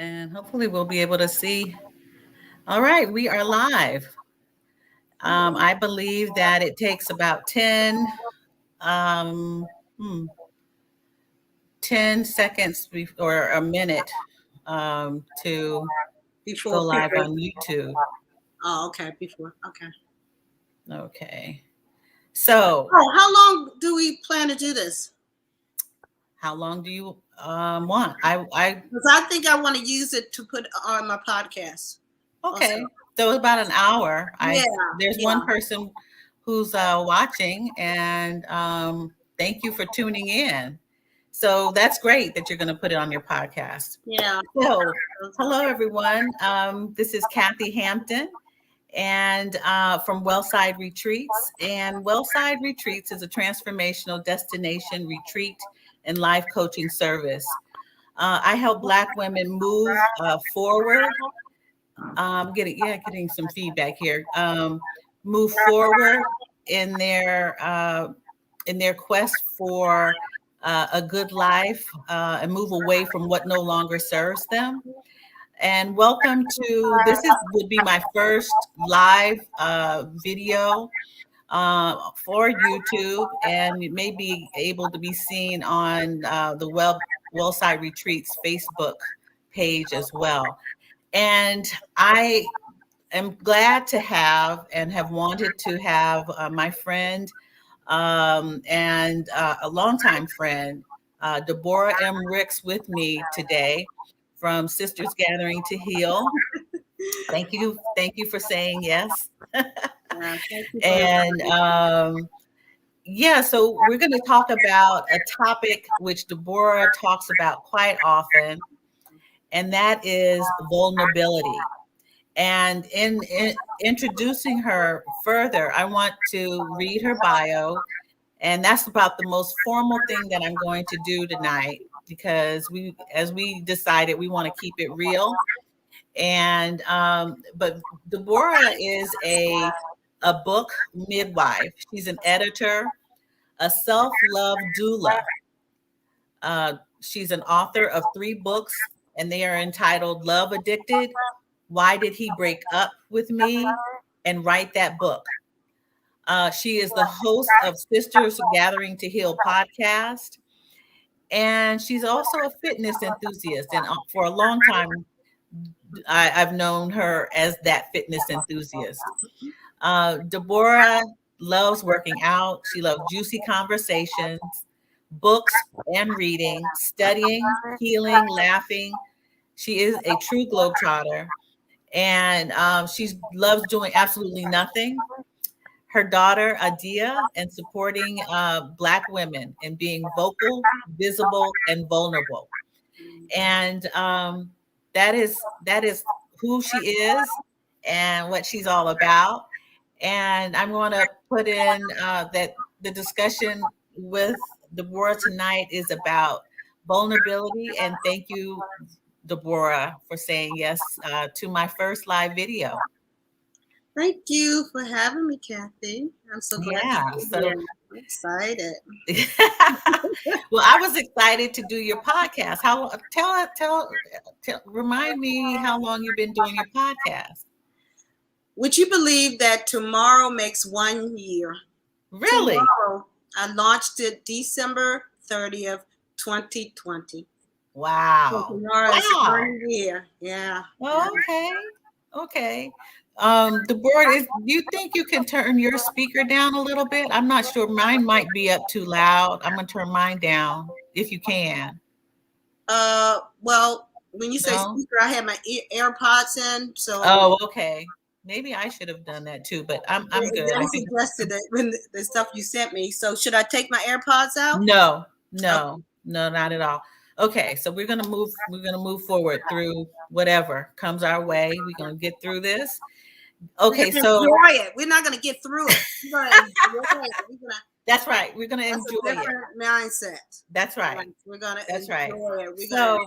And hopefully we'll be able to see. All right, we are live. I believe that it takes about um, hmm, 10 seconds or a minute to go Before live people. on YouTube. Oh, okay. Before. Okay. Okay. So Oh, how long do we plan to do this? how long do you want? Because I think I want to use it to put on my podcast. Also. Okay. So about an hour. Yeah. There's one Yeah. person who's watching, and thank you for tuning in. So that's great that you're going to put it on your podcast. Yeah. So, hello everyone. This is Kathy Hampton, and from Wellside Retreats. And Wellside Retreats is a transformational destination retreat and life coaching service. I help Black women move forward getting some feedback here. Move forward in their quest for a good life and move away from what no longer serves them. And welcome to would be my first live video for YouTube, and it may be able to be seen on the Wellside Retreats Facebook page as well. And I am glad to have and have wanted to have my friend and a longtime friend, DeBora M. with me today from Sisters Gathering to Heal. Thank you. Thank you for saying yes. Yeah. Thank you for And so we're going to talk about a topic which DeBora talks about quite often, and that is vulnerability. And in introducing her further, I want to read her bio. And that's about the most formal thing that I'm going to do tonight, because as we decided, we want to keep it real. And but DeBora is a book midwife. She's an editor, a self-love doula. She's an author of 3 books, and they are entitled Love Addicted, Why Did He Break Up with Me, and Write That Book. She is the host of Sisters Gathering to Heal podcast, and she's also a fitness enthusiast. And for a long time, I've known her as that fitness enthusiast. DeBora loves working out. She loves juicy conversations, books and reading, studying, healing, laughing. She is a true globetrotter, and she loves doing absolutely nothing. Her daughter, Adia, and supporting Black women and being vocal, visible, and vulnerable. And that is who she is and what she's all about. And I'm going to put in that the discussion with DeBora tonight is about vulnerability. And thank you, DeBora, for saying yes to my first live video. Thank you for having me, Kathy. I'm so glad Yeah. to be So, here. I'm excited. well, I was excited to do your podcast. Remind me how long you've been doing your podcast. Would you believe that tomorrow makes 1 year? Really? Tomorrow, I launched it December 30th, 2020. So Wow. tomorrow is Wow. 1 year. Yeah. Well, okay. The board is, do you think you can turn your speaker down a little bit? I'm not sure. Mine might be up too loud. I'm gonna turn mine down if you can. Well, when you say No? speaker, I had my AirPods in, so Oh, okay. Maybe I should have done that too, but I'm good. they I think suggested it when the stuff you sent me. So should I take my AirPods out? no, Okay. not at all. Okay, so we're gonna move forward through whatever comes our way. We're gonna get through this. We're Okay, gonna so enjoy it. We're not gonna get through it. We're gonna enjoy it. that's right. We're gonna That's a enjoy it. different mindset. That's right. We're gonna That's enjoy right. it. So,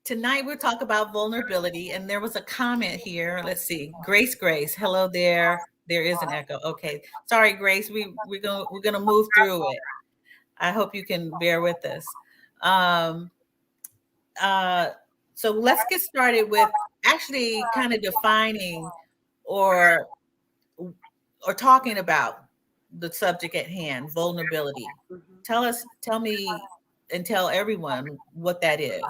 tonight we'll talk about vulnerability, and there was a comment here. Let's see, Grace. Hello there. There is an echo. Okay, sorry, Grace. We're gonna move through it. I hope you can bear with us. so let's get started with actually kind of defining or talking about the subject at hand, vulnerability. Tell me and tell everyone what that is.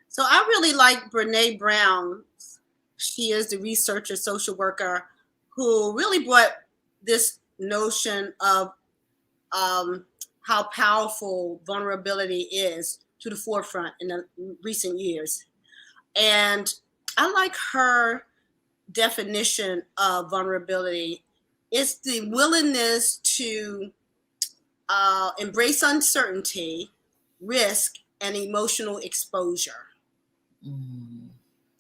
So I really like Brene Brown. She is the researcher, social worker, who really brought this notion of how powerful vulnerability is to the forefront in the recent years. And I like her definition of vulnerability. It's the willingness to embrace uncertainty, risk, and emotional exposure. Mm,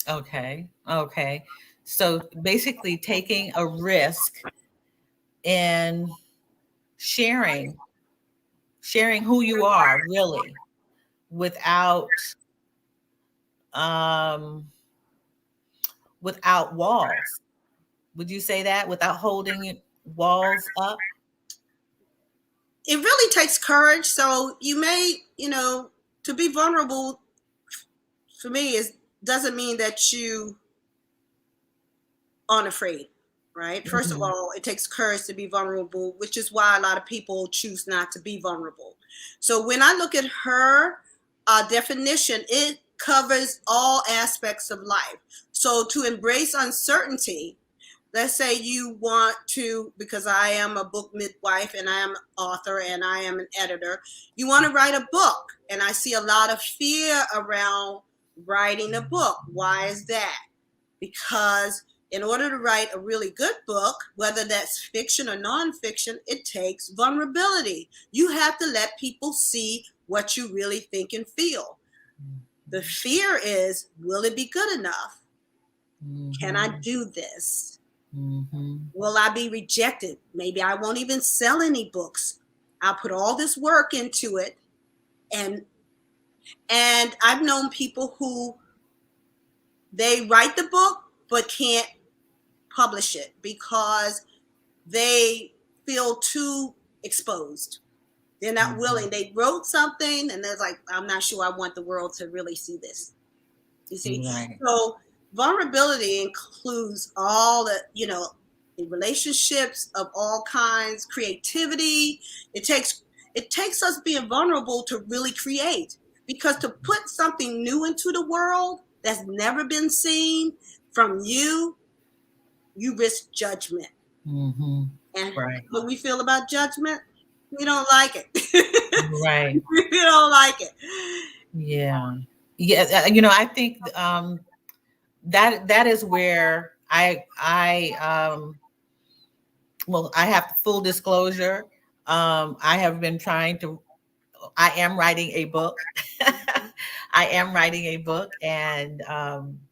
okay. Okay. So basically taking a risk and sharing who you are really without um without walls. Would you say that without holding walls up? It really takes courage. So you may, to be vulnerable for me is doesn't mean that you aren't afraid, right? First of Mhm. all, it takes courage to be vulnerable, which is why a lot of people choose not to be vulnerable. So when I look at her definition, it covers all aspects of life. So to embrace uncertainty, let's say you want to, because I am a book midwife and I am an author and I am an editor, you want to write a book. And I see a lot of fear around writing a book. Why is that? Because in order to write a really good book, whether that's fiction or nonfiction, it takes vulnerability. You have to let people see what you really think and feel. The fear is, will it be good enough? Can I do this? Mhm. Will I be rejected? Maybe I won't even sell any books. I'll put all this work into it. And I've known people who they write the book but can't publish it because they feel too exposed. They're not willing. They wrote something and they're like, I'm not sure I want the world to really see this. You see? Right. So vulnerability includes all the relationships of all kinds, creativity. It takes us being vulnerable to really create. Because to put something new into the world that's never been seen from you, you risk judgment. Mhm. And Right. what we feel about judgment, we don't like it. Right. We don't like it. Yeah. Yeah. I think that is where well, I have full disclosure. I have been trying to. I am writing a book. I am writing a book, and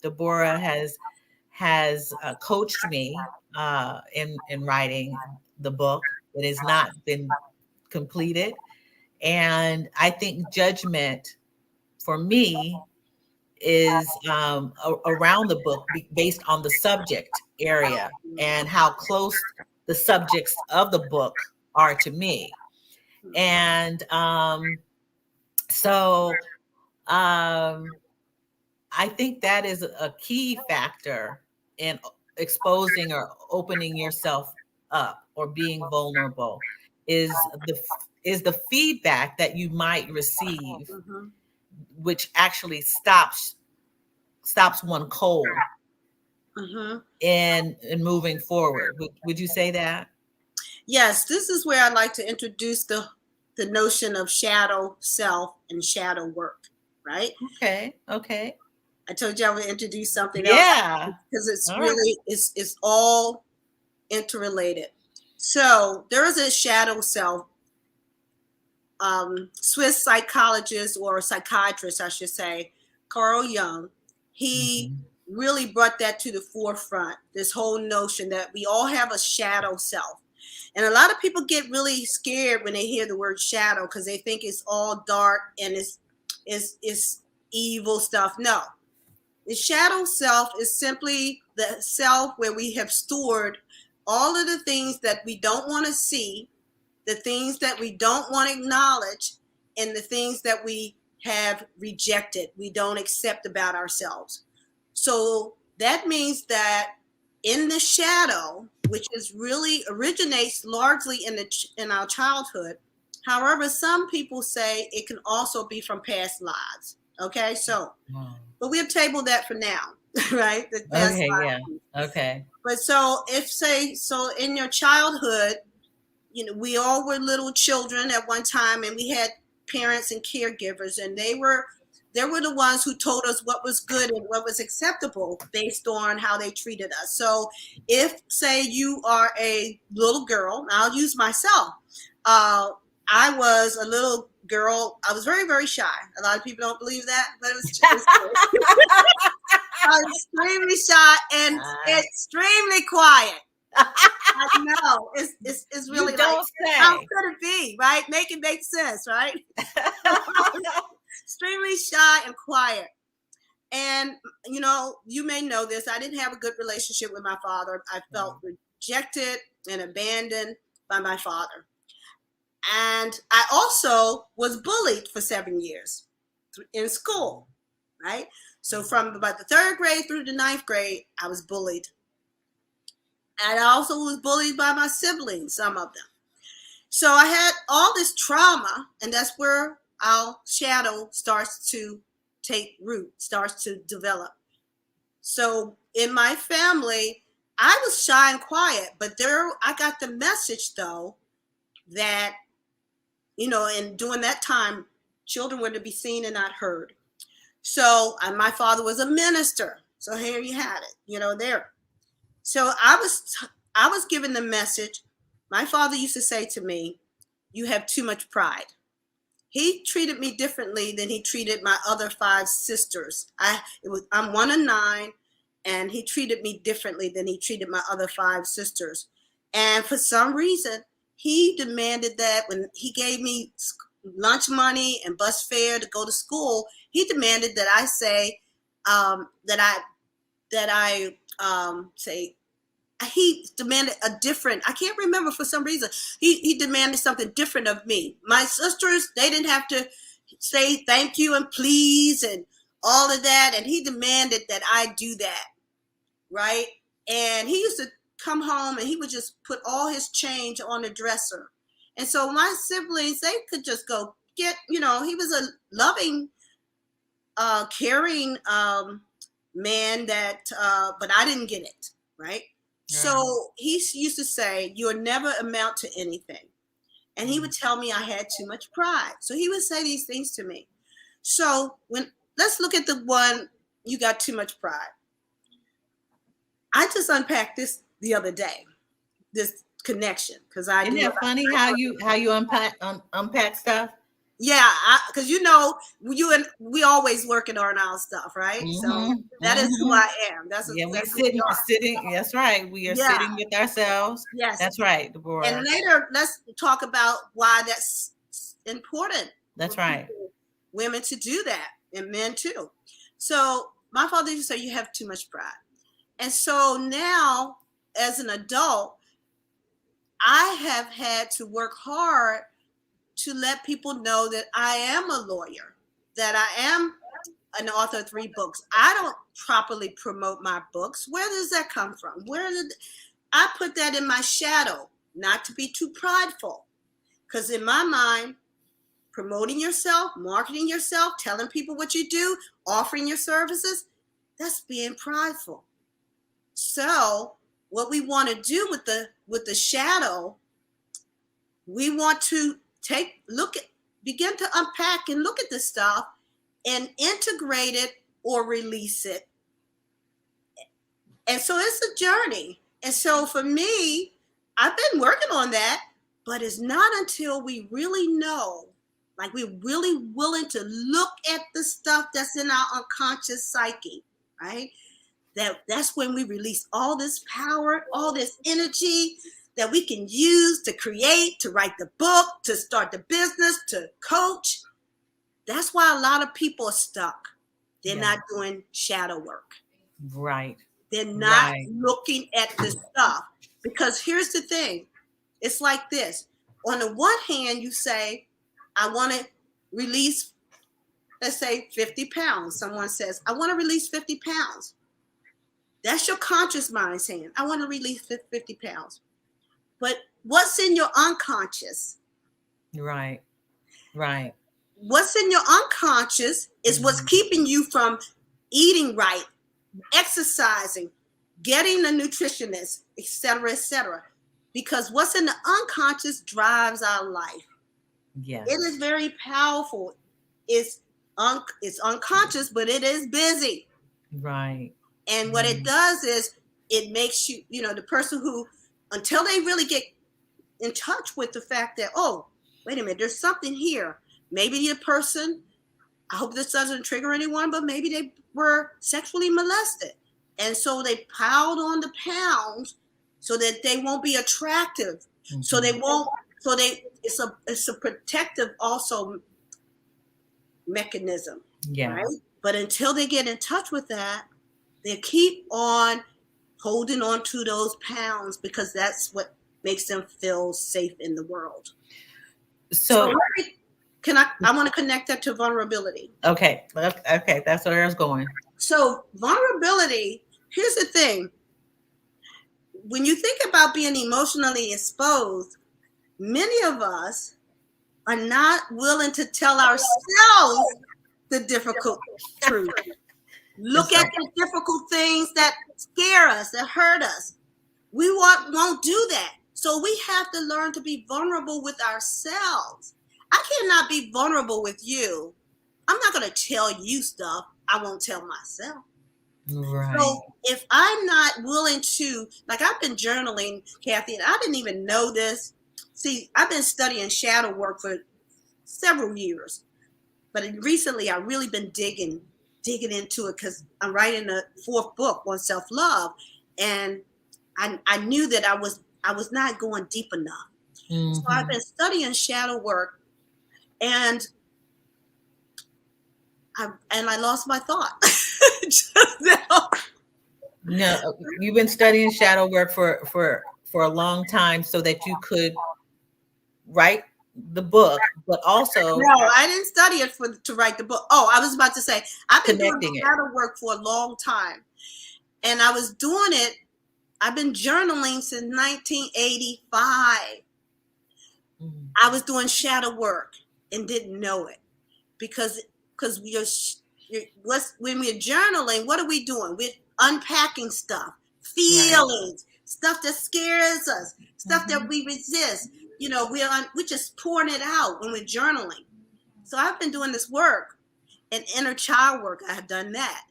DeBora has coached me in writing the book. It has not been completed, and I think judgment for me is around the book based on the subject area and how close the subjects of the book are to me. And so I think that is a key factor in exposing or opening yourself up or being vulnerable is the feedback that you might receive, Mhm. which actually stops one cold Mhm. in moving forward. Would you say that? Yes, this is where I'd like to introduce the notion of shadow self and shadow work, right? Okay. Okay. I told you I would introduce something else Yeah. because it's All right. really it's all interrelated. So there is a shadow self. Swiss psychologist or psychiatrist, I should say, Carl Jung, he Mhm. really brought that to the forefront. This whole notion that we all have a shadow self. And a lot of people get really scared when they hear the word shadow because they think it's all dark and it's evil stuff. No, the shadow self is simply the self where we have stored all of the things that we don't want to see, the things that we don't want to acknowledge, and the things that we have rejected, we don't accept about ourselves. So that means that in the shadow, which is really originates largely in our childhood. However, some people say it can also be from past lives. Okay, so, but we'll table that for now, right? The past Okay, lives. yeah. Okay. But so so in your childhood, we all were little children at one time, and we had parents and caregivers, and they were the ones who told us what was good and what was acceptable based on how they treated us. So if, say, you are a little girl, I'll use myself. I was a little girl. I was very, very shy. A lot of people don't believe that, but it was I was extremely shy and extremely quiet. I know it's really like, how could it be, right? Make it make sense, right? Extremely shy and quiet. And you may know this, I didn't have a good relationship with my father. I felt rejected and abandoned by my father. And I also was bullied for 7 years in school, right? So from about the 3rd grade through the 9th grade, I was bullied. And I also was bullied by my siblings, some of them. So I had all this trauma, and that's where our shadow starts to take root, starts to develop. So in my family, I was shy and quiet, but I got the message, though, that, and during that time, children were to be seen and not heard. So my father was a minister. So here you had it, there. So I was given the message. My father used to say to me, "You have too much pride." He treated me differently than he treated my other 5 sisters. I'm one of 9, and he treated me differently than he treated my other 5 sisters. And for some reason, he demanded that when he gave me lunch money and bus fare to go to school, he demanded that I say say, he demanded a different, I can't remember, for some reason, he demanded something different of me. My sisters, they didn't have to say thank you and please and all of that. And he demanded that I do that, right? And he used to come home and he would just put all his change on the dresser. And so my siblings, they could just go get, he was a loving, caring man that, but I didn't get it, right? So he used to say, "You'll never amount to anything." And he would tell me I had too much pride. So he would say these things to me. So let's look at the one, "You got too much pride." I just unpacked this the other day, this connection, because Isn't it funny how you unpack stuff? Yeah, because we always working on our stuff, right? So that is who I am. That's we're sitting. That's right. We are sitting with ourselves. Yes, that's right, DeBora. And later, let's talk about why that's important. That's right. Women to do that, and men too. So my father used to say, "You have too much pride," and so now, as an adult, I have had to work hard to let people know that I am a lawyer, that I am an author of 3 books. I don't properly promote my books. Where does that come from? I put that in my shadow, not to be too prideful. Because in my mind, promoting yourself, marketing yourself, telling people what you do, offering your services, that's being prideful. So what we want to do with the shadow, we want to begin to unpack and look at this stuff and integrate it or release it. And so it's a journey. And so for me, I've been working on that, but it's not until we really know, like we're really willing to look at the stuff that's in our unconscious psyche, right? That's when we release all this power, all this energy that we can use to create, to write the book, to start the business, to coach. That's why a lot of people are stuck. They're not doing shadow work. Right. They're not looking at the stuff. Because here's the thing. It's like this. On the one hand, you say, I want to release let's say 50 pounds. Someone says, I want to release 50 pounds. That's your conscious mind saying, I want to release 50 pounds. But what's in your unconscious? Right. What's in your unconscious is what's keeping you from eating right, exercising, getting a nutritionist, etc., etc. Because what's in the unconscious drives our life. Yes. It is very powerful. It's unconscious, but it is busy. Right. And what it does is it makes you, the person who, until they really get in touch with the fact that, oh, wait a minute, there's something here. Maybe the person, I hope this doesn't trigger anyone, but maybe they were sexually molested. And so they piled on the pounds so that they won't be attractive. So they won't, it's a protective also mechanism. Yeah. Right? But until they get in touch with that, they keep on holding on to those pounds because that's what makes them feel safe in the world. So I want to connect that to vulnerability. Okay. That's where I was going. So vulnerability, here's the thing. When you think about being emotionally exposed, many of us are not willing to tell ourselves the difficult truth. Look at the difficult things that scare us, that hurt us. We won't do that. So we have to learn to be vulnerable with ourselves. I cannot be vulnerable with you. I'm not going to tell you stuff I won't tell myself. Right. So if I'm not willing to, like I've been journaling, Kathy, and I didn't even know this. See, I've been studying shadow work for several years. But recently I've really been digging into it because I'm writing the 4th book on self-love. And I knew that I was not going deep enough. So I've been studying shadow work and I lost my thought just now. No, you've been studying shadow work for a long time so that you could write the book, but also no, I didn't study it to write the book. Oh, I was about to say I've been doing shadow work for a long time, and I was doing it. I've been journaling since 1985. I was doing shadow work and didn't know it because when we're journaling, what are we doing? We're unpacking stuff, feelings, stuff that scares us, stuff that we resist. We're just pouring it out when we're journaling. So I've been doing this work and inner child work. I have done that.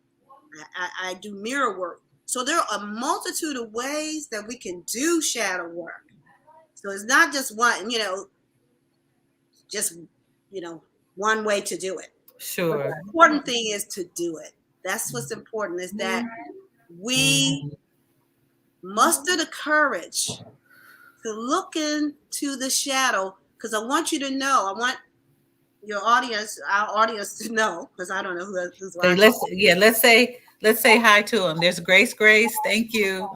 I do mirror work. So there are a multitude of ways that we can do shadow work. So it's not just one, one way to do it. Sure. But the important thing is to do it. That's what's important, is that we muster the courage to look into the shadow, because I want you to know, I want our audience to know, because I don't know who's watching. Let's say hi to them. There's Grace. Thank you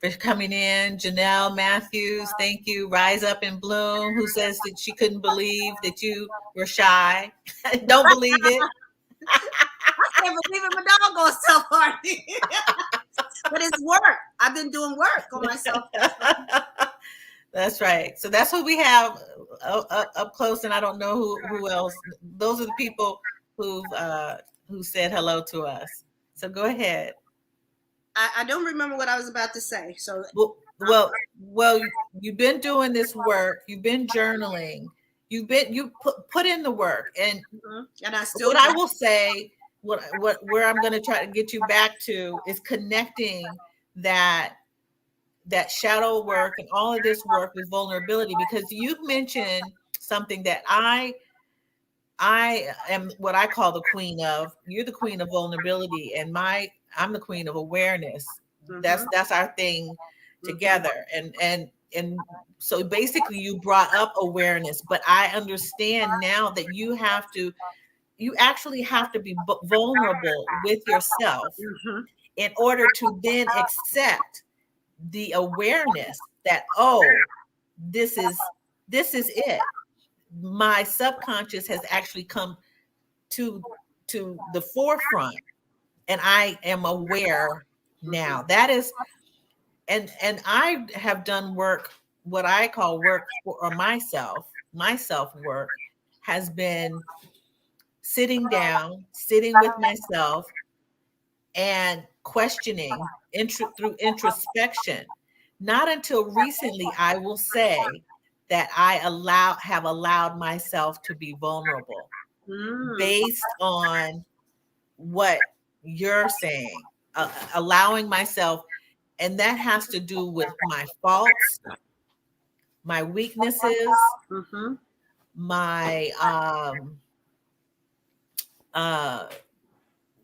for coming in. Janelle Matthews, thank you. Rise Up and Bloom, who says that she couldn't believe that you were shy. Don't believe it. I can't believe it. My dog goes so hard. But it's work. I've been doing work on myself. That's right. So that's what we have up close, and I don't know who else. Those are the people who said hello to us. So go ahead. I don't remember what I was about to say. So well, you've been doing this work. You've been journaling. You put in the work, and I still. What I will say, where I'm going to try to get you back to is connecting that shadow work and all of this work with vulnerability, because you've mentioned something that I am what I call the queen of. You're the queen of vulnerability, and I'm the queen of awareness. That's our thing together. And so basically you brought up awareness, but I understand now that you actually have to be vulnerable with yourself in order to then accept the awareness that, oh, this is it. My subconscious has actually come to to the forefront, and I am aware now. That is, and I have done work, what I call work for myself. My self work has been sitting down, sitting with myself, and questioning through introspection. Not until recently, I will say, that I have allowed myself to be vulnerable based on what you're saying, allowing myself, and that has to do with my faults, my weaknesses, Mm-hmm. my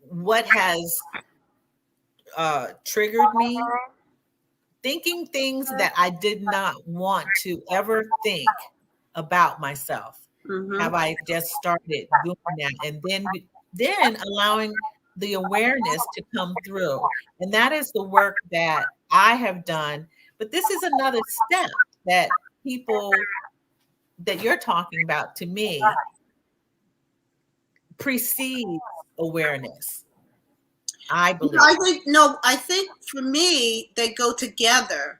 what has triggered me, thinking things that I did not want to ever think about myself. Mm-hmm. Have I just started doing that, and then allowing the awareness to come through, and that is the work that I have done. But this is another step that people that you're talking about, to me, precedes awareness, I believe. I think for me they go together.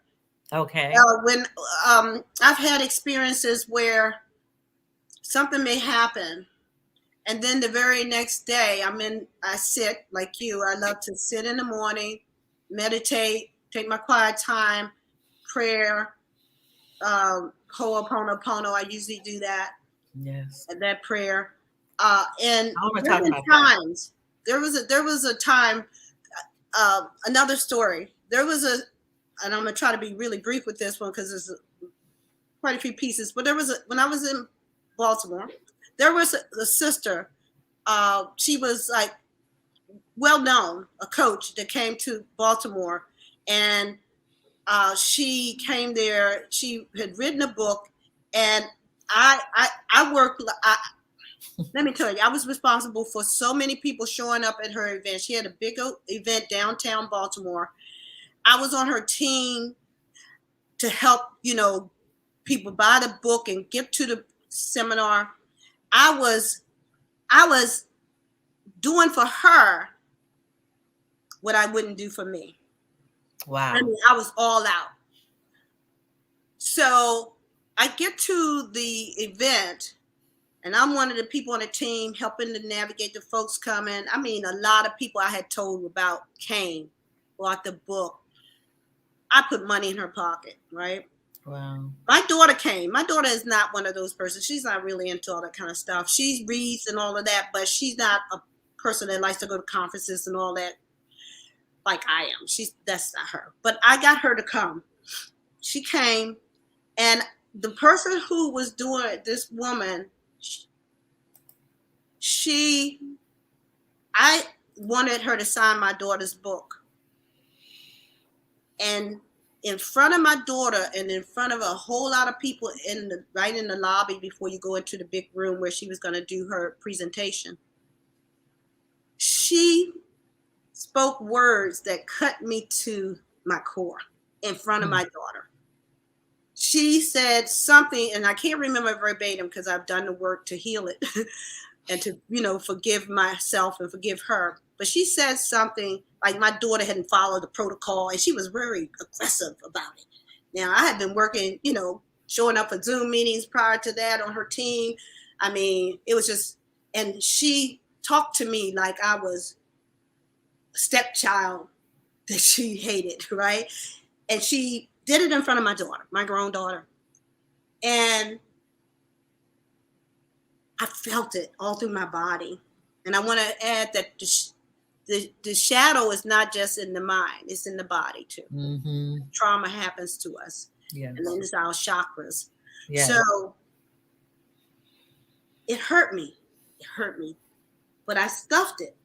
Okay. When I've had experiences where something may happen, and then the very next day I sit like you. I love to sit in the morning, meditate, take my quiet time, prayer, Ho'oponopono. I usually do that. Yes. And that prayer. And I want to there talk were about that. times. There was a time. Another story. And I'm gonna try to be really brief with this one because there's quite a few pieces. But when I was in Baltimore, there was a sister. She was like well known, a coach that came to Baltimore, and she came there. She had written a book, and I worked. Let me tell you, I was responsible for so many people showing up at her event. She had a big event downtown Baltimore. I was on her team to help, people buy the book and get to the seminar. I was doing for her what I wouldn't do for me. Wow. I mean, I was all out. So I get to the event, and I'm one of the people on the team helping to navigate the folks coming. I mean, a lot of people I had told about came, bought the book. I put money in her pocket, right? Wow. My daughter came. My daughter is not one of those persons. She's not really into all that kind of stuff. She reads and all of that, but she's not a person that likes to go to conferences and all that like I am. That's not her. But I got her to come. She came, and the person who was doing it, this woman, I wanted her to sign my daughter's book. And in front of my daughter and in front of a whole lot of people right in the lobby before you go into the big room where she was going to do her presentation, she spoke words that cut me to my core in front of my daughter. She said something, and I can't remember verbatim because I've done the work to heal it and to, forgive myself and forgive her. But she said something like my daughter hadn't followed the protocol, and she was very aggressive about it. Now, I had been working, showing up for Zoom meetings prior to that on her team. I mean, it was just, and she talked to me like I was a stepchild that she hated, right? And she did it in front of my daughter, my grown daughter. And I felt it all through my body. And I want to add that the shadow is not just in the mind, it's in the body too. Mm-hmm. Trauma happens to us. Yes. And then it's our chakras. Yes. So it hurt me. It hurt me. But I stuffed it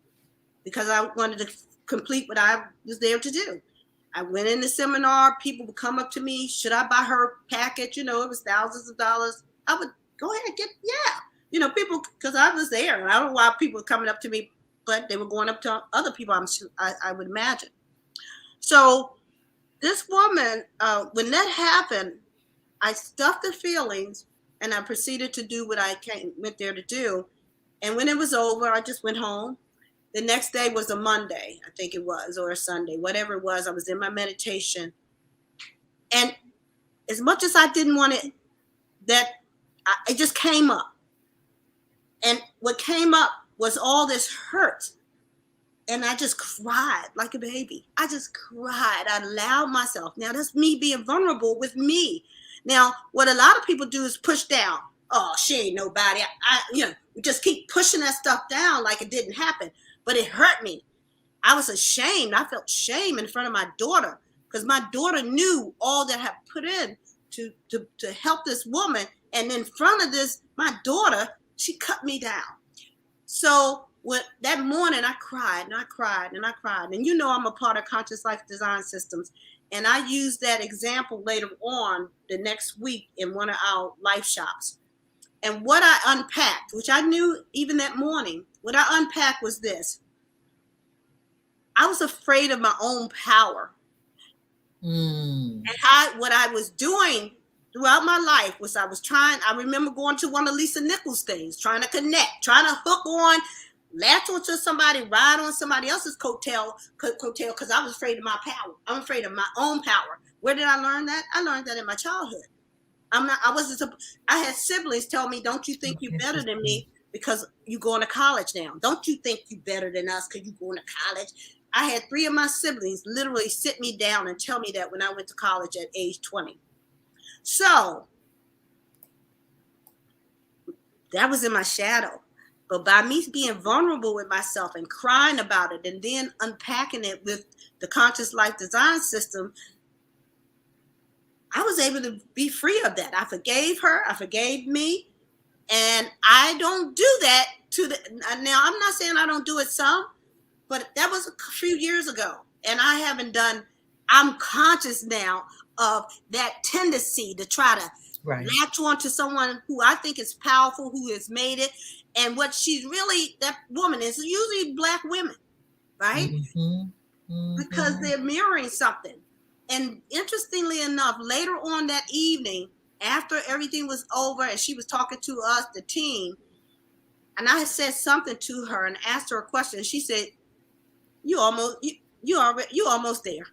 because I wanted to complete what I was there to do. I went in the seminar. People would come up to me. Should I buy her package? It was thousands of dollars. I would go ahead and people, because I was there. And I don't know why people were coming up to me, but they were going up to other people, I would imagine. So this woman, when that happened, I stuffed the feelings and I proceeded to do what I went there to do. And when it was over, I just went home. The next day was a Monday, I think it was, or a Sunday, whatever it was. I was in my meditation. And as much as I didn't want it, it just came up. And what came up was all this hurt. And I just cried like a baby. I just cried. I allowed myself. Now, that's me being vulnerable with me. Now, what a lot of people do is push down. Oh, she ain't nobody. We just keep pushing that stuff down like it didn't happen. But it hurt me. I was ashamed. I felt shame in front of my daughter because my daughter knew all that I had put in to help this woman. And in front of this, my daughter, she cut me down. So that morning, I cried and I cried and I cried. And you know I'm a part of Conscious Life Design Systems. And I used that example later on the next week in one of our life shops. And what I unpacked, which I knew even that morning, what I unpacked was this. I was afraid of my own power. And what I was doing throughout my life was I remember going to one of Lisa Nichols' things, trying to connect, trying to hook on, latch onto somebody, ride on somebody else's coattail, because I was afraid of my power. I'm afraid of my own power. Where did I learn that? I learned that in my childhood. I had siblings tell me, don't you think you're better than me because you're going to college now? Don't you think you're better than us because you're going to college? I had 3 of my siblings literally sit me down and tell me that when I went to college at age 20. So that was in my shadow. But by me being vulnerable with myself and crying about it and then unpacking it with the Conscious Life Design System, I was able to be free of that. I forgave her. I forgave me. And I don't do that now I'm not saying I don't do it some, but that was a few years ago. And I'm conscious now of that tendency to try to latch on to someone who I think is powerful, who has made it. And what that woman is usually Black women, right? Because they're mirroring something. And interestingly enough, later on that evening, after everything was over and she was talking to us, the team, and I said something to her and asked her a question. And she said, you almost there.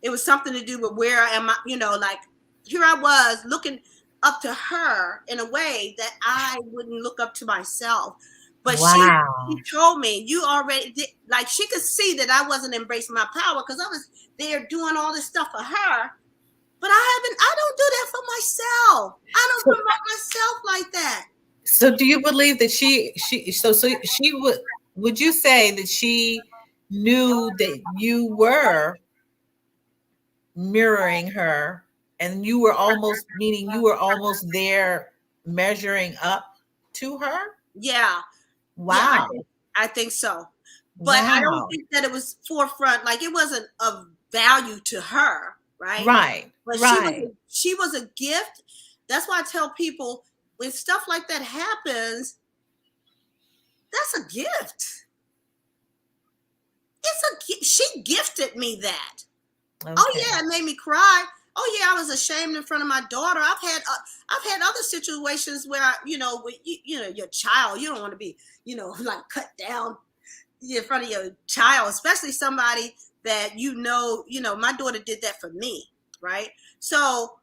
It was something to do with where am I, like here I was looking up to her in a way that I wouldn't look up to myself. But she told me, you already did, like she could see that I wasn't embracing my power because I was there doing all this stuff for her. But I don't do that for myself. I don't promote myself like that. So do you believe that she would you say that she knew that you were mirroring her and you were almost there measuring up to her? Yeah. Wow. Yeah, I think so. But I don't think that it was forefront, like it wasn't of value to her, right? Right. But she was a gift. That's why I tell people when stuff like that happens, that's a gift. She gifted me that. Okay. Oh yeah, it made me cry. Oh yeah, I was ashamed in front of my daughter. I've had other situations where your child, you don't want to be, like cut down in front of your child, especially somebody that my daughter did that for me, right? So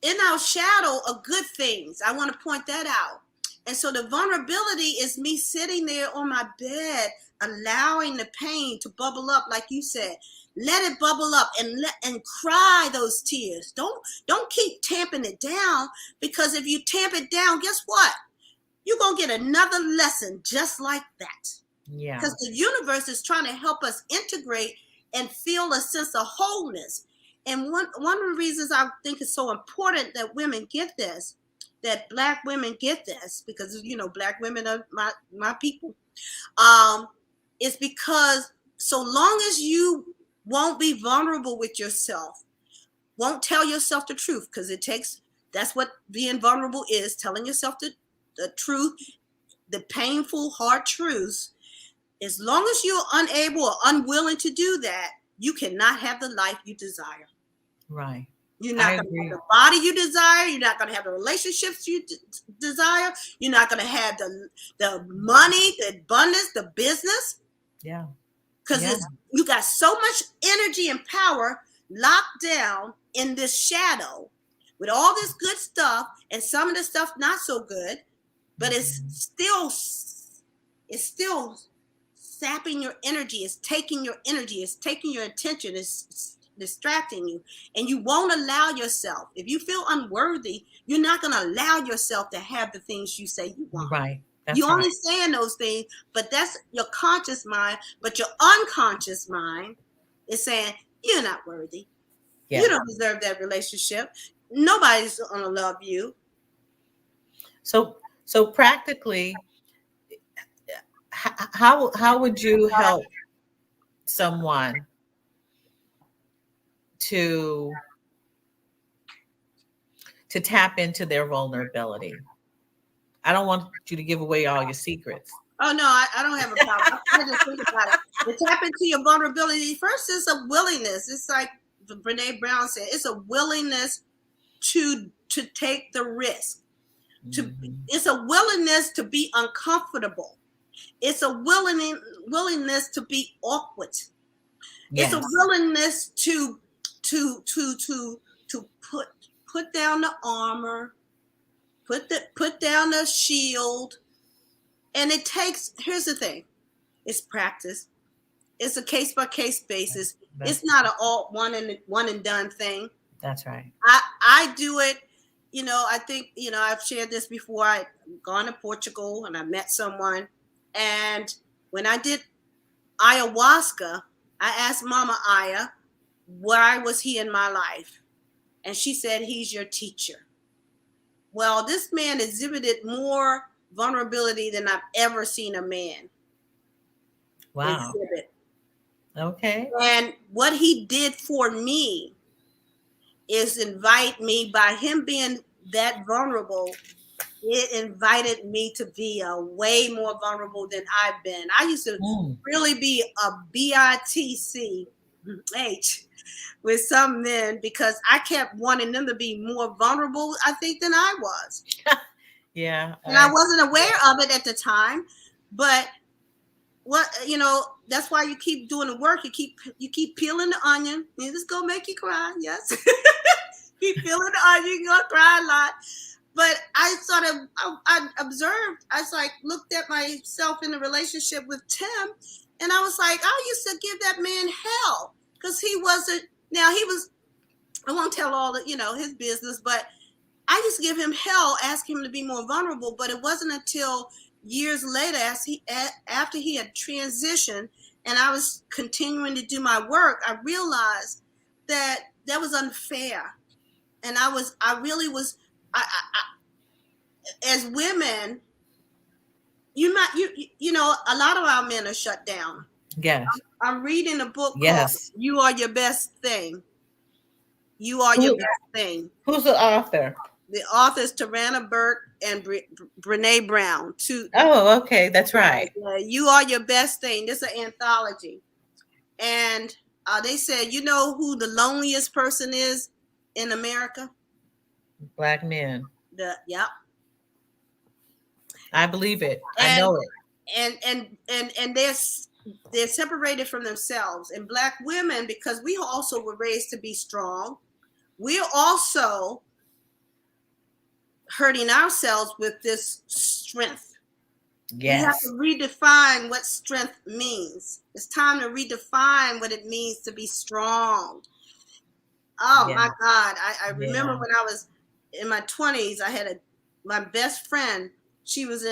in our shadow are good things. I want to point that out. And so the vulnerability is me sitting there on my bed, allowing the pain to bubble up, like you said. Let it bubble up and cry those tears. Don't keep tamping it down, because if you tamp it down, guess what? You're going to get another lesson just like that. Yeah. Because the universe is trying to help us integrate and feel a sense of wholeness. And one of the reasons I think it's so important that women get this, that Black women get this, because, Black women are my people, is because so long as you won't be vulnerable with yourself, won't tell yourself the truth, because that's what being vulnerable is, telling yourself the truth, the painful, hard truths. As long as you're unable or unwilling to do that, you cannot have the life you desire. Right. You're not going to have the body you desire. You're not going to have the relationships you desire. You're not going to have the money, the abundance, the business. Yeah. Because you got so much energy and power locked down in this shadow with all this good stuff, and some of the stuff not so good, but it's still sapping your energy. It's taking your energy. It's taking your attention. It's distracting you, and you won't allow yourself. If you feel unworthy, you're not going to allow yourself to have the things you say you want. Right. You only saying those things, but that's your conscious mind. But your unconscious mind is saying you're not worthy. Yeah. You don't deserve that relationship. Nobody's going to love you. So practically, how would you help someone to tap into their vulnerability? I don't want you to give away all your secrets. Oh, no, I don't have a problem. I just think about it. To tap into your vulnerability, first is a willingness. It's like Brene Brown said, it's a willingness to take the risk. It's a willingness to be uncomfortable. It's a willingness to be awkward. Yes. It's a willingness to put down the armor, put down the shield. And it takes, here's the thing, it's practice. It's a case-by-case basis. It's not an all one and done thing. That's right. I do it, I think, I've shared this before. I've gone to Portugal and I met someone. And when I did ayahuasca, I asked Mama Aya, why was he in my life? And she said, he's your teacher. Well, this man exhibited more vulnerability than I've ever seen a man exhibit. Okay. And what he did for me is invite me, by him being that vulnerable, it invited me to be way more vulnerable than I've been. I used to really be a bitch with some men because I kept wanting them to be more vulnerable, I think, than I was. Yeah. And I wasn't aware of it at the time, but that's why you keep doing the work. You keep peeling the onion. It's gonna make you cry. Yes. Keep peeling the onion. You're gonna cry a lot. But I observed, looked at myself in a relationship with Tim, and I was like, I used to give that man hell because he wasn't, I won't tell all the, his business, but I used to give him hell, ask him to be more vulnerable. But it wasn't until years later, after he had transitioned and I was continuing to do my work, I realized that was unfair. And I really was, as women, a lot of our men are shut down. Yes. I'm reading a book called You Are Your Best Thing. You Are Your Best Thing. Who's the author? The author is Tarana Burke and Brene Brown. Oh, okay. That's right. You Are Your Best Thing. This is an anthology. And they said, you know who the loneliest person is in America? Black men. Yep. I believe it. I know it. And they're separated from themselves. And Black women, because we also were raised to be strong, we're also hurting ourselves with this strength. Yes. We have to redefine what strength means. It's time to redefine what it means to be strong. Oh my God. I remember when I was in my 20s, I had my best friend. She was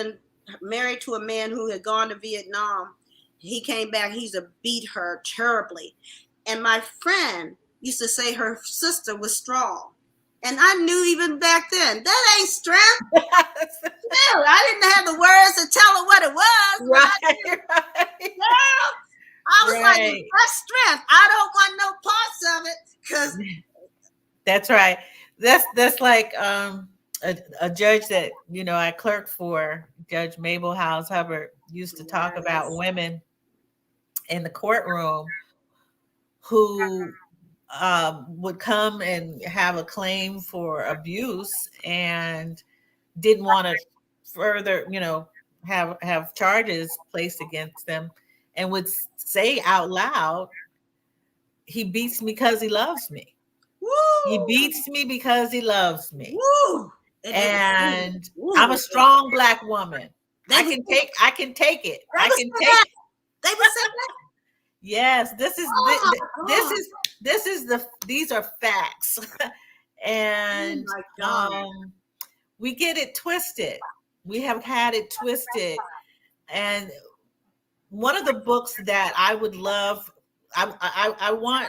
married to a man who had gone to Vietnam. He came back. He used to beat her terribly. And my friend used to say her sister was strong. And I knew even back then, that ain't strength. No, I didn't have the words to tell her what it was. Right. I was like, that's strength. I don't want no parts of it. Because that's right. That's like a judge that, I clerked for, Judge Mabel House Hubbard, used to talk about women in the courtroom who would come and have a claim for abuse and didn't want to further, have charges placed against them, and would say out loud, he beats me because he loves me. He Woo! beats me because he loves me. Woo! And Woo. I'm a strong Black woman. I can take it. I can take it. They would say that. Yes, this is Oh, these are facts. And oh my God. we get it twisted. We have had it twisted. And one of the books that I would love, I want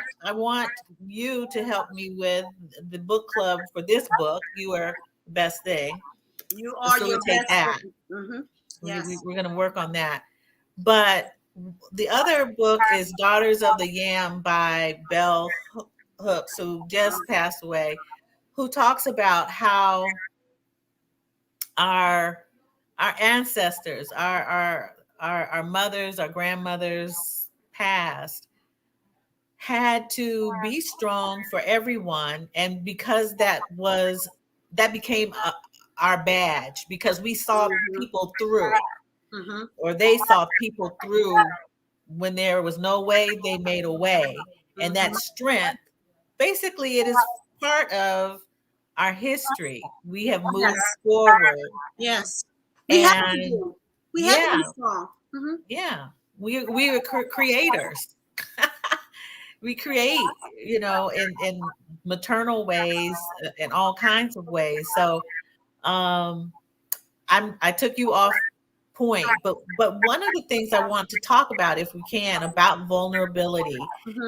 you to help me with the book club for this book. You are the best thing. You are your Facilitate best that. friend. Mm-hmm. Yes. We're going to work on that. But the other book is Daughters of the Yam by Bell Hooks, who just passed away, who talks about how our ancestors, our mothers, our grandmothers past had to be strong for everyone, and because that became our badge, because we saw people through, or they saw people through. When there was no way, they made a way. And that strength, basically, it is part of our history. We have moved forward. Yes. We have to And do. We have to be strong. yeah, we are creators. We create, in maternal ways, in all kinds of ways. So I took you off point, but one of the things I want to talk about, if we can, about vulnerability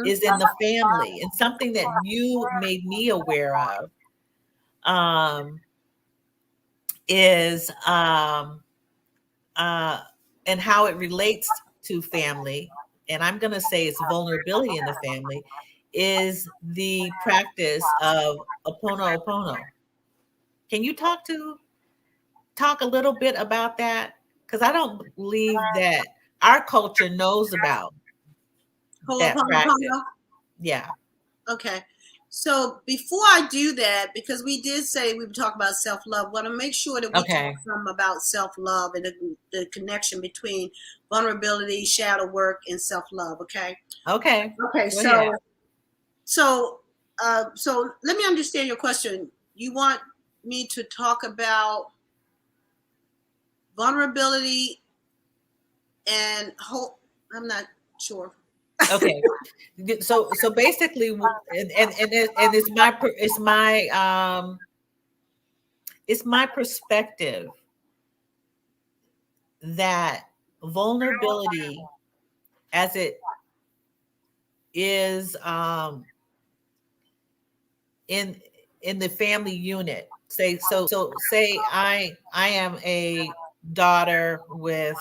is in the family, and something that you made me aware of is and how it relates to family, and I'm going to say it's vulnerability in the family, is the practice of opono. Can you talk a little bit about that? Because I don't believe that our culture knows about that practice. Yeah. Okay. So before I do that, because we did say we would talk about self-love, I want to make sure that we talk some about self-love and the connection between vulnerability, shadow work, and self-love. Okay. Okay. So let me understand your question. You want me to talk about vulnerability and hope? I'm not sure. Okay. So basically, and it's my perspective that vulnerability, as it is in the family unit, say I am a daughter with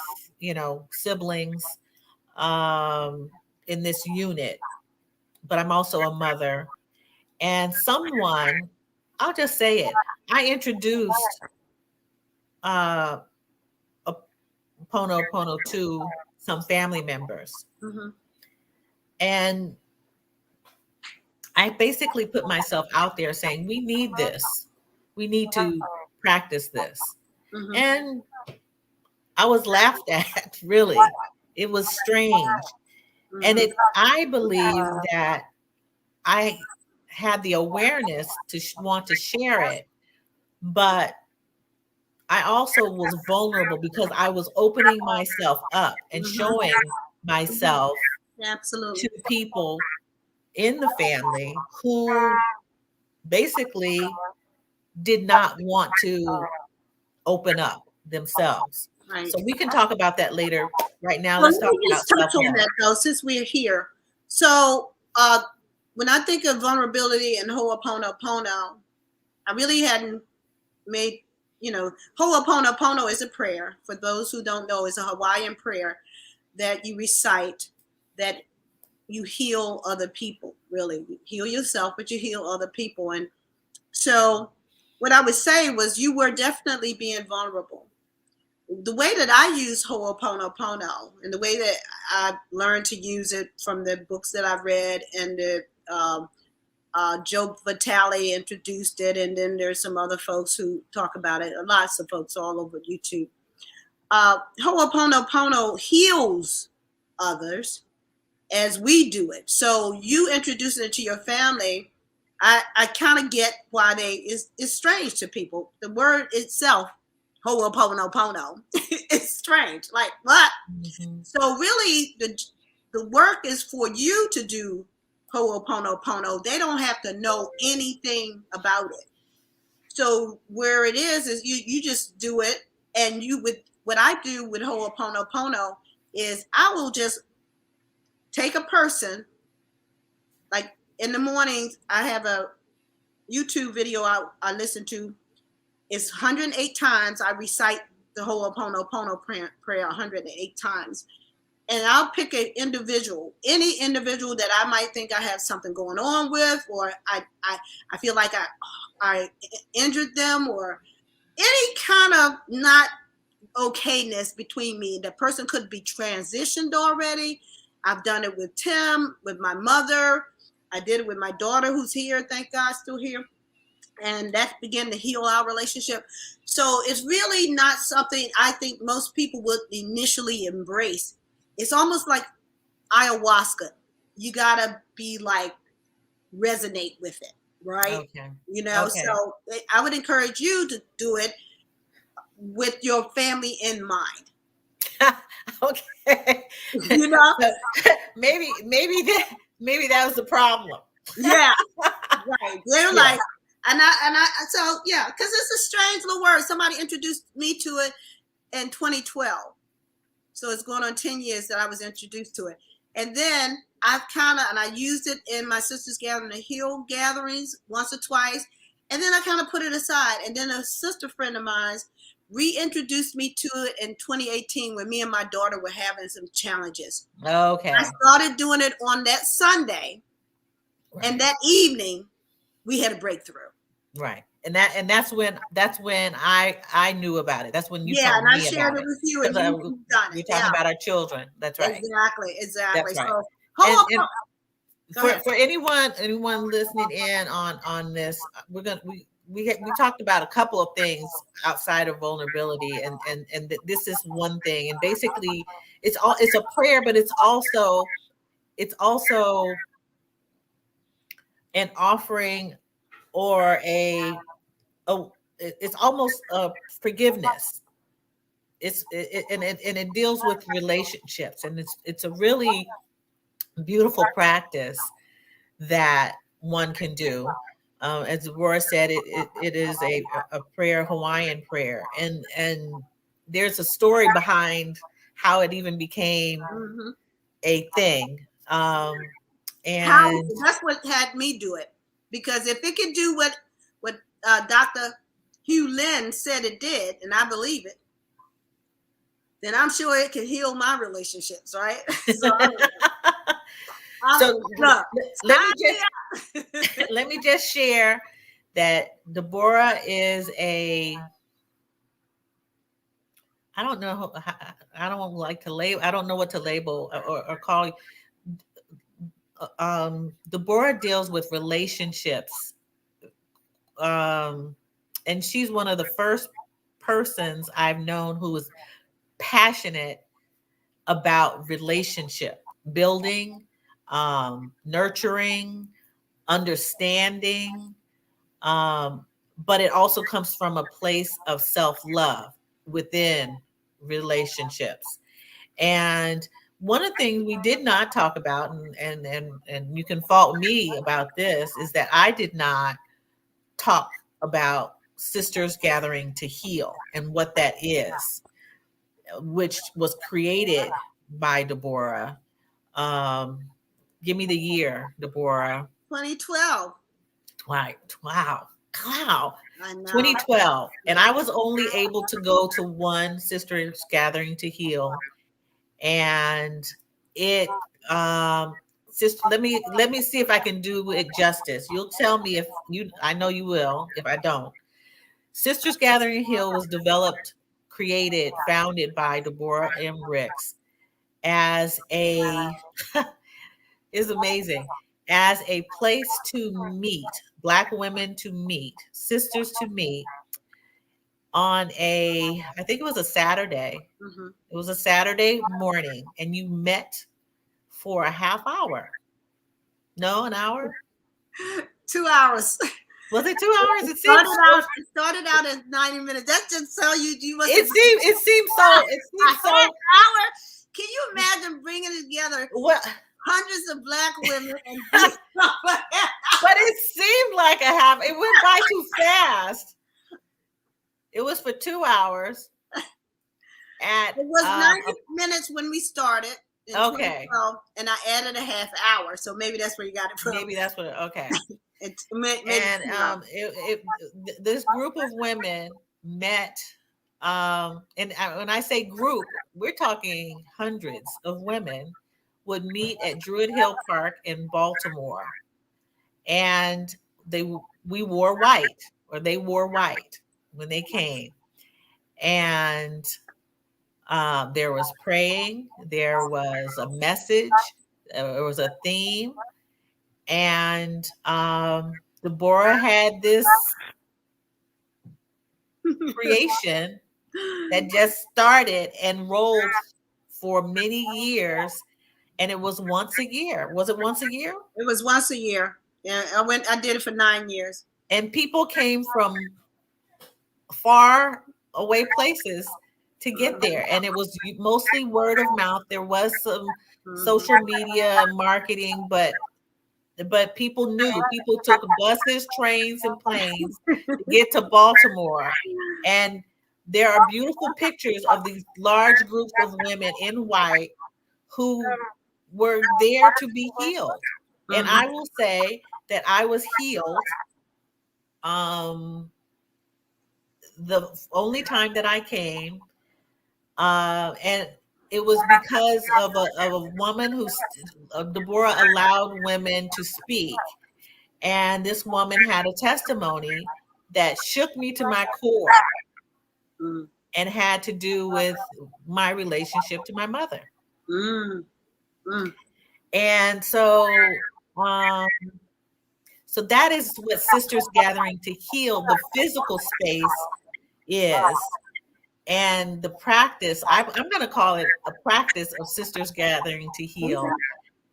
siblings in this unit, but I'm also a mother, and someone, I'll just say it, I introduced a Pono to some family members. And I basically put myself out there saying, we need this. We need to practice this. And I was laughed at, really. It was strange. And I believe that I had the awareness to want to share it, but I also was vulnerable because I was opening myself up and showing myself to people in the family who basically did not want to open up themselves. Right. So we can talk about that later. Right now, Well, let's talk about touch on that though, since we're here. So when I think of vulnerability and Ho'oponopono, I really hadn't made, Ho'oponopono is a prayer. For those who don't know, it's a Hawaiian prayer that you recite, that you heal other people. Really, you heal yourself, but you heal other people. And so what I was saying was, you were definitely being vulnerable. The way that I use Ho'oponopono, and the way that I learned to use it from the books that I've read and the Joe Vitale introduced it, and then there's some other folks who talk about it. Lots of folks all over YouTube. Ho'oponopono heals others as we do it. So you introduce it to your family. I kind of get why it's strange to people. The word itself, ho'oponopono, it's strange. Like what? Mm-hmm. So really, the work is for you to do ho'oponopono. They don't have to know anything about it. So where it is you just do it, and you with what I do with ho'oponopono is I will just take a person. Like in the mornings, I have a YouTube video I listen to. It's 108 times I recite the ho'oponopono prayer 108 times. And I'll pick an individual, any individual that I might think I have something going on with, or I feel like I injured them, or any kind of not okayness between me. The person could be transitioned already. I've done it with Tim, with my mother. I did it with my daughter who's here, thank God, still here. And that began to heal our relationship. So it's really not something I think most people would initially embrace. It's almost like ayahuasca. You gotta be like resonate with it, right? Okay. You know, Okay. so I would encourage you to do it with your family in mind. Okay. You know, maybe that was the problem. yeah, right. They're Yeah. like, so yeah, because it's a strange little word. Somebody introduced me to it in 2012. So it's going on 10 years that I was introduced to it. And then I used it in my Sisters Gathering to Heal gatherings once or twice. And then I kind of put it aside. And then a sister friend of mine reintroduced me to it in 2018 when me and my daughter were having some challenges. Okay. I started doing it on that Sunday. Right. And that evening we had a breakthrough. Right. And that's when I knew about it. That's when you told me about it. Yeah, and I shared it with you, and you've done it. We're talking about our children. That's right. Exactly. That's right. So, for anyone listening in on this, we talked about a couple of things outside of vulnerability, and this is one thing. And basically, it's a prayer, but it's also an offering, or it's almost a forgiveness. It deals with relationships, and it's a really beautiful practice that one can do. As DeBora said, it is a prayer, Hawaiian prayer, and there's a story behind how it even became a thing. And that's what had me do it, because if it could do what Dr. Hugh Lynn said it did, and I believe it, then I'm sure it can heal my relationships, right? So let me just share that DeBora is I don't know what to label or call. DeBora deals with relationships, and she's one of the first persons I've known who is passionate about relationship building, nurturing, understanding, but it also comes from a place of self-love within relationships. And one of the things we did not talk about, and you can fault me about this, is that I did not talk about Sisters Gathering to Heal and what that is, which was created by DeBora. Give me the year, DeBora. 2012. Wow. 2012. And I was only able to go to one Sisters Gathering to Heal. And it sister, let me see if I can do it justice. You'll tell me I know you will if I don't. Sisters Gathering Heal was created, founded by DeBora M. as is amazing, as a place to meet, Black women to meet, sisters to meet on I think it was a Saturday. Mm-hmm. It was a Saturday morning, and you met for a half hour. No, an hour? 2 hours. Was it 2 hours? It started out as 90 minutes. That just tell you must have it seemed so hour. Can you imagine bringing together well, hundreds of Black women and doing stuff like that? but it seemed like a half. It went by too fast. It was for 2 hours. It was 90 minutes when we started. Okay. And I added a half hour, so maybe that's where you got it from. Maybe that's what. Okay. This group of women met. And when I say group, we're talking hundreds of women would meet at Druid Hill Park in Baltimore, and we wore white, or they wore white when they came, and there was praying, there was a message, there was a theme, and DeBora had this creation that just started and rolled for many years, and it was once a year. Was it once a year? It was once a year. Yeah, I did it for 9 years. And people came from far away places to get there, and it was mostly word of mouth. There was some social media and marketing, but people knew. People took buses, trains, and planes to get to Baltimore. And there are beautiful pictures of these large groups of women in white who were there to be healed. And I will say that I was healed the only time that I came, and it was because of a woman who DeBora allowed women to speak, and this woman had a testimony that shook me to my core, and had to do with my relationship to my mother. And so that is what Sisters Gathering to Heal, the physical space, is. And the practice, I'm going to call it a practice of Sisters Gathering to Heal,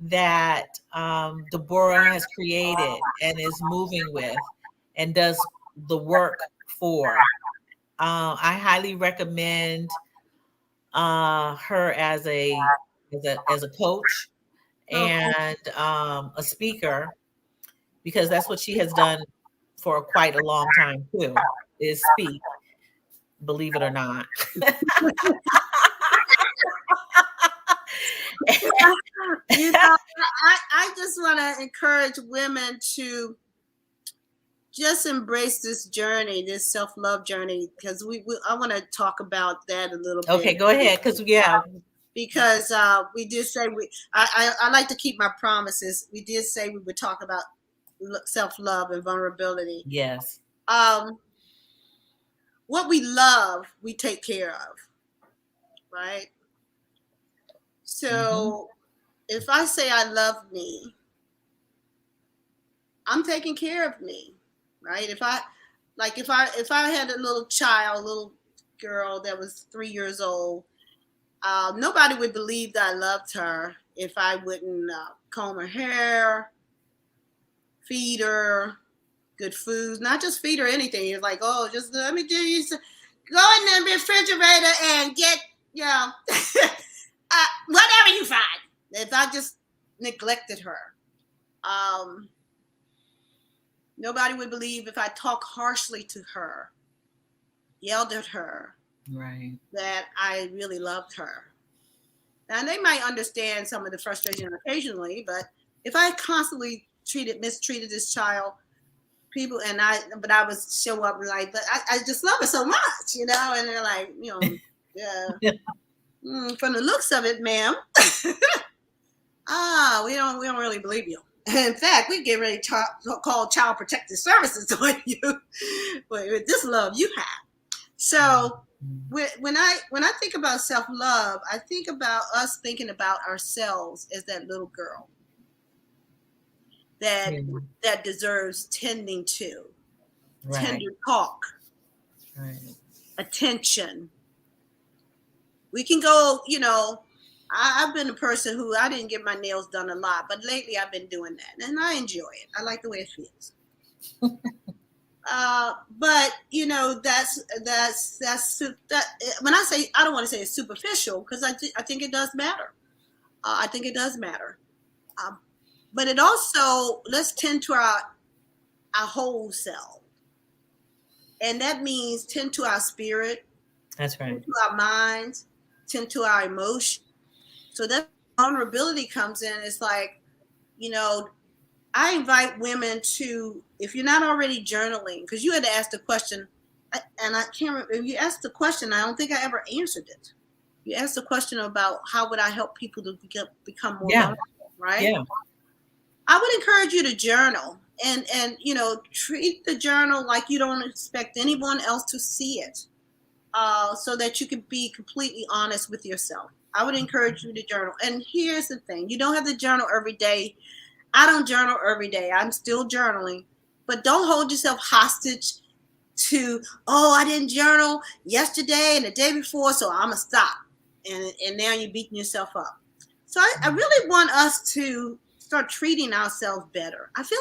that DeBora has created and is moving with and does the work for. I highly recommend her as a coach and a speaker, because that's what she has done for quite a long time too, is speak. Believe it or not. I just want to encourage women to just embrace this journey, this self-love journey, because I want to talk about that a little bit. Okay, go ahead, because we did say I like to keep my promises. We did say we would talk about self-love and vulnerability. Yes. What we love, we take care of, right? So if I say I love me, I'm taking care of me, right? If I had a little girl that was 3 years old, nobody would believe that I loved her if I wouldn't comb her hair, feed her good food, not just feed her anything. It's like, oh, just let me do you some, go in the refrigerator and get, whatever you find. If I just neglected her, nobody would believe if I talked harshly to her, yelled at her, right, that I really loved her. Now they might understand some of the frustration occasionally, but if I constantly mistreated this child, I would show up and like, but I just love her so much, and they're like, yeah. From the looks of it, ma'am, we don't really believe you. In fact, we get ready to call Child Protective Services on you, but with this love you have. So when I think about self-love, I think about us thinking about ourselves as that little girl. that deserves tending to, tender talk, attention. We can go, I've been a person who I didn't get my nails done a lot, but lately I've been doing that, and I enjoy it. I like the way it feels. But that's when I say, I don't want to say it's superficial, because I think it does matter. I think it does matter. But it also, let's tend to our whole self. And that means tend to our spirit. That's right. Tend to our minds, tend to our emotions. So that vulnerability comes in. It's like, I invite women to, if you're not already journaling, because you had to ask the question, and I can't remember, if you asked the question, I don't think I ever answered it. You asked the question about how would I help people to become more vulnerable, right? Yeah. I would encourage you to journal and treat the journal like you don't expect anyone else to see it, so that you can be completely honest with yourself. I would encourage you to journal. And here's the thing. You don't have to journal every day. I don't journal every day. I'm still journaling. But don't hold yourself hostage to, I didn't journal yesterday and the day before, so I'm going to stop. And now you're beating yourself up. So I really want us to start treating ourselves better. I feel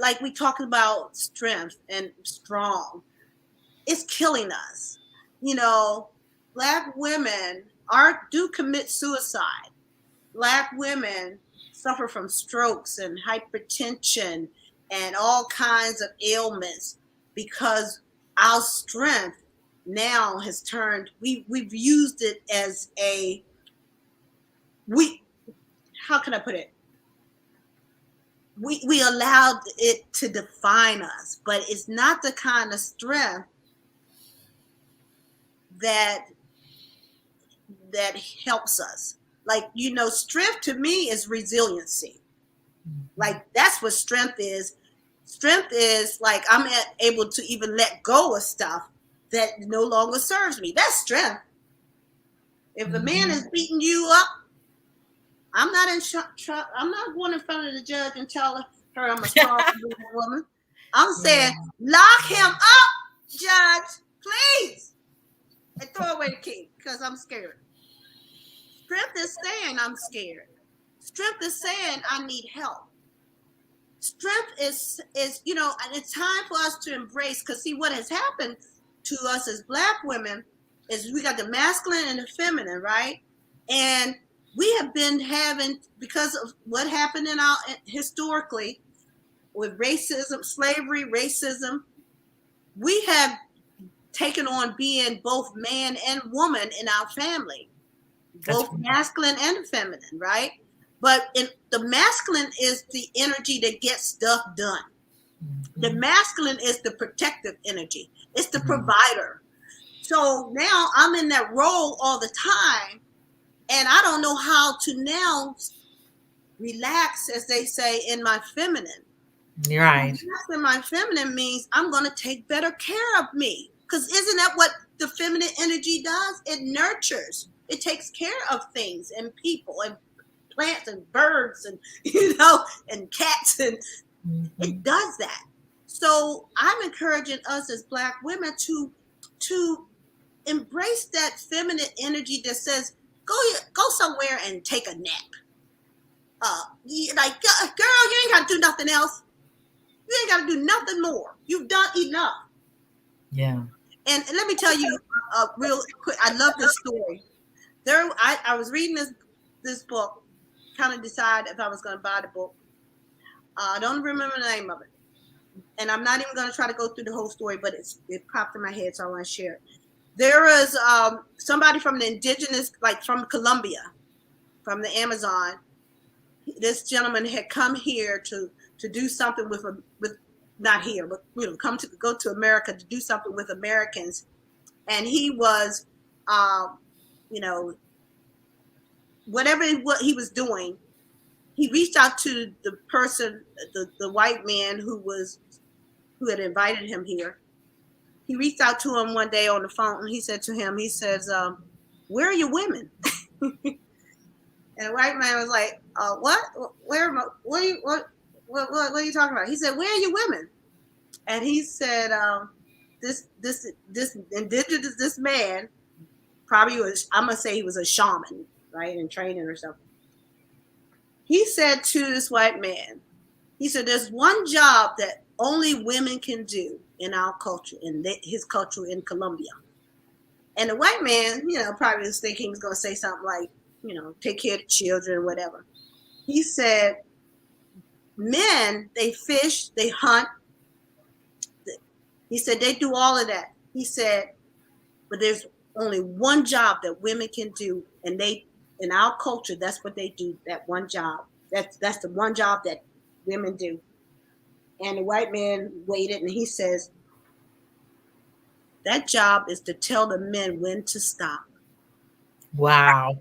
like we talk about strength and strong. It's killing us. Black women do commit suicide. Black women suffer from strokes and hypertension and all kinds of ailments because our strength now has turned, we've used it as how can I put it? We allowed it to define us, but it's not the kind of strength that helps us. Like, strength to me is resiliency. Like, that's what strength is. Strength is like, I'm able to even let go of stuff that no longer serves me. That's strength. If a man is beating you up, I'm not I'm not going in front of the judge and tell her I'm a strong woman. I'm saying, lock him up, judge, please, and throw away the key, because I'm scared. Strength is saying I'm scared. Strength is saying I need help. Strength is and it's time for us to embrace, because see, what has happened to us as Black women is we got the masculine and the feminine, right? And we have been having, because of what happened historically with racism, slavery, racism, we have taken on being both man and woman in our family, both masculine and feminine, right? But the masculine is the energy that gets stuff done. The masculine is the protective energy. It's the provider. So now I'm in that role all the time, and I don't know how to now relax, as they say, in my feminine. Right. In my feminine means I'm going to take better care of me. Because isn't that what the feminine energy does? It nurtures. It takes care of things and people and plants and birds and, and cats. And it does that. So I'm encouraging us as Black women to embrace that feminine energy that says, go somewhere and take a nap. Like, girl, you ain't got to do nothing else. You ain't got to do nothing more. You've done enough. Yeah. And let me tell you real quick, I love this story. I was reading this book, kind of decide if I was going to buy the book. I don't remember the name of it. And I'm not even going to try to go through the whole story, but it popped in my head, so I want to share it. There was somebody from the indigenous, like from Colombia, from the Amazon. This gentleman had come here to do something with not here, but go to America to do something with Americans, and he was, what he was doing, he reached out to the person, the white man who had invited him here. He reached out to him one day on the phone, and he said to him, where are your women? And the white man was like, what? Where am I? What are you talking about? He said, where are your women? And he said, this indigenous, this man probably was, I'm going to say he was a shaman, right? In training or something. He said to this white man, he said, there's one job that only women can do in our culture, in his culture in Colombia. And the white man, probably was thinking he was going to say something like, take care of the children, whatever. He said, men, they fish, they hunt. He said, they do all of that. He said, but there's only one job that women can do. And in our culture, that's what they do, that one job. That's the one job that women do. And the white man waited and he says, that job is to tell the men when to stop. Wow.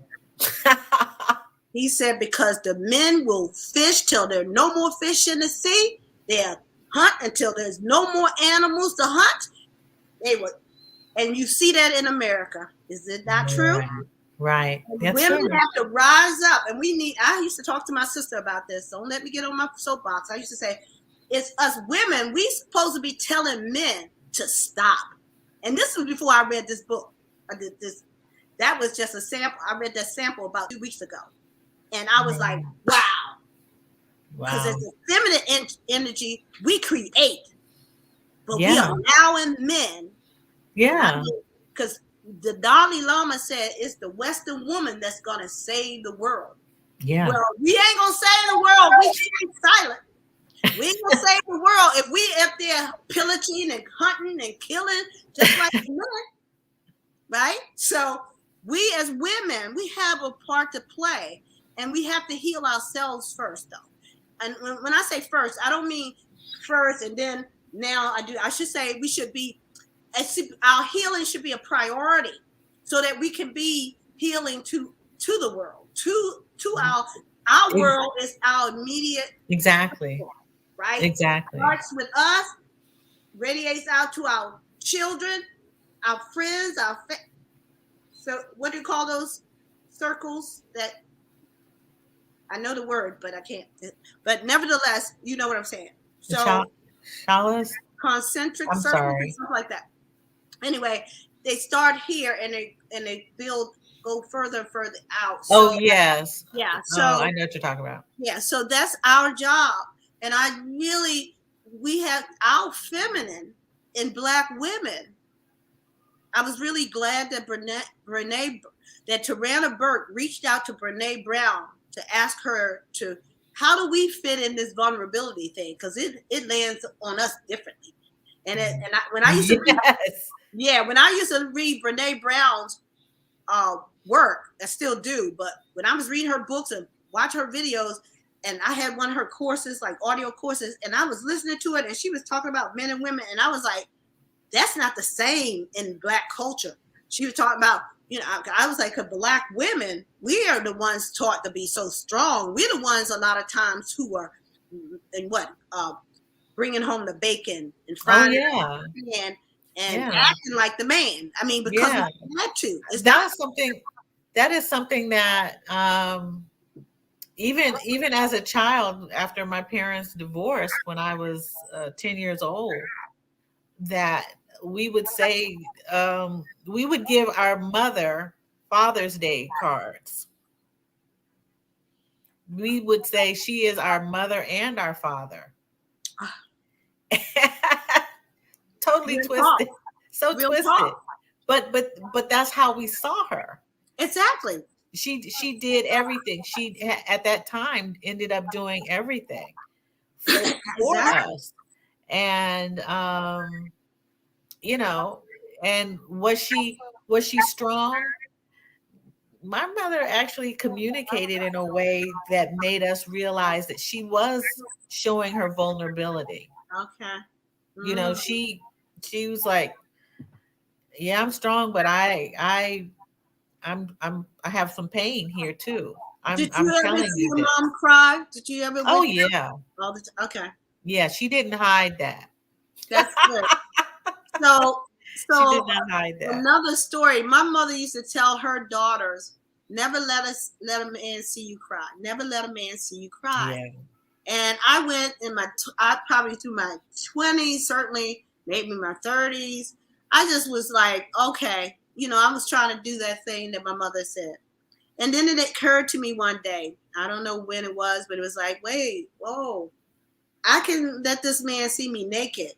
He said, because the men will fish till there are no more fish in the sea. They'll hunt until there's no more animals to hunt. They would, and you see that in America. Is it not true? Right. That's women true. have to rise up, and I used to talk to my sister about this. Don't let me get on my soapbox. I used to say, it's us women. We supposed to be telling men to stop. And this was before I read this book. I did this. That was just a sample. I read that sample about 2 weeks ago. And I was like, wow. Because it's a feminine energy we create. But we are allowing men. Yeah. Because the Dalai Lama said it's the Western woman that's going to save the world. Yeah. Well, we ain't going to save the world. We stay silent. We ain't going to save the world if we up there pillaging and hunting and killing just like men. Right? So we as women, we have a part to play. And we have to heal ourselves first, though. And when I say first, I don't mean first and then now I should say we should be, our healing should be a priority so that we can be healing to the world, to our world is our immediate. Exactly. Right? Exactly. It starts with us, radiates out to our children, our friends, so what do you call those circles that, I know the word, but I can't. But nevertheless, you know what I'm saying. So, Shalas? Concentric circles, something like that. Anyway, they start here and they go further and further out. So, yes. Yeah. So I know what you're talking about. Yeah. So that's our job, and we have our feminine in Black women. I was really glad that Tarana Burke reached out to Brene Brown to ask her how do we fit in this vulnerability thing? Because it lands on us differently. When I used to read Brene Brown's work, I still do, but when I was reading her books and watch her videos, and I had one of her courses, like audio courses, and I was listening to it, and she was talking about men and women, and I was like, that's not the same in Black culture. She was talking about, I was like, Black women, we are the ones taught to be so strong. We're the ones a lot of times who are, bringing home the bacon and frying and acting like the man. I mean, because we had to. That is something that even as a child, after my parents divorced when I was 10 years old, that we would say, we would give our mother Father's Day cards. We would say she is our mother and our father. Totally twisted. So twisted. But that's how we saw her. Exactly. She did everything. She at that time ended up doing everything for us. And and was she strong? My mother actually communicated in a way that made us realize that she was showing her vulnerability. Okay. She was like, yeah, I'm strong, but I have some pain here too. Did you ever see your mom cry? Did you ever? Oh yeah. Okay. Yeah, she didn't hide that. That's good. So she did not hide that. Another story. My mother used to tell her daughters Never let a man see you cry. Never let a man see you cry. Yeah. And I went in I probably through my 20s, certainly maybe my 30s. I just was like, okay, I was trying to do that thing that my mother said. And then it occurred to me one day, I don't know when it was, but it was like, wait, whoa, I can let this man see me naked,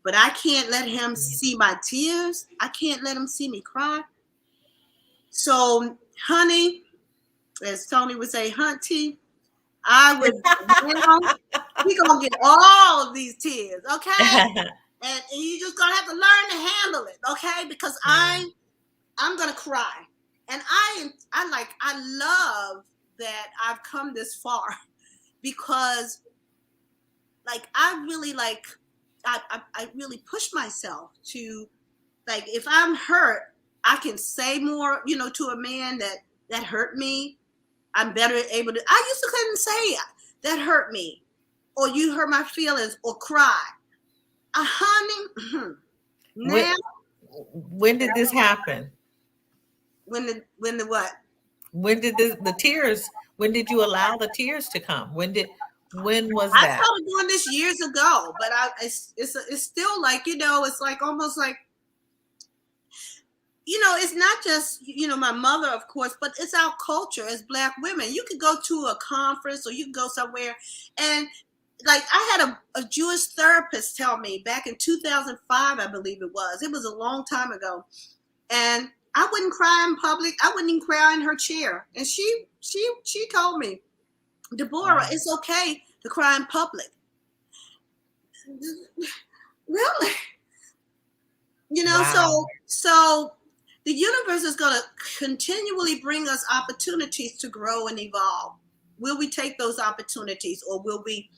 but I can't let him see my tears. I can't let him see me cry. So, honey, as Tony would say, hunty, I would, we gonna get all of these tears, okay? And you just gonna have to learn to handle it, okay? Because I'm gonna cry, and I love that I've come this far, because I really I really push myself to, if I'm hurt, I can say more, to a man that hurt me. I'm better able to. I used to couldn't say that hurt me, or you hurt my feelings, or cry. Honey, now. When did this happen? When the what? When did the tears? When did you allow the tears to come? When was I that? started doing this years ago, but it's still it's like almost like, it's not just, my mother, of course, but it's our culture as Black women. You could go to a conference, or you can go somewhere, and I had a Jewish therapist tell me back in 2005, I believe it was. It was a long time ago, and I wouldn't cry in public. I wouldn't even cry in her chair, and she told me, DeBora, it's okay to cry in public. Really? Wow. So the universe is going to continually bring us opportunities to grow and evolve. Will we take those opportunities, or will we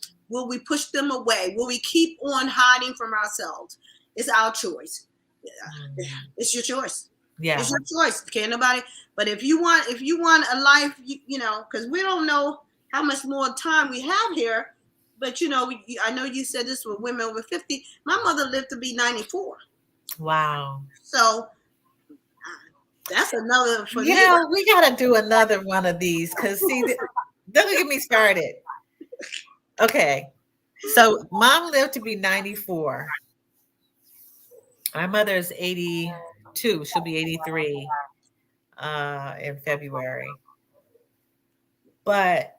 push them away? Will we keep on hiding from ourselves? It's our choice. It's your choice. Yeah. It's your choice. Can't nobody. But if you want a life, because we don't know how much more time we have here. But I know you said this with women over 50. My mother lived to be 94. Wow. So that's another for we got to do another one of these, because see, don't get me started. Okay. So mom lived to be 94. My mother is 82. She'll be 83 in February. But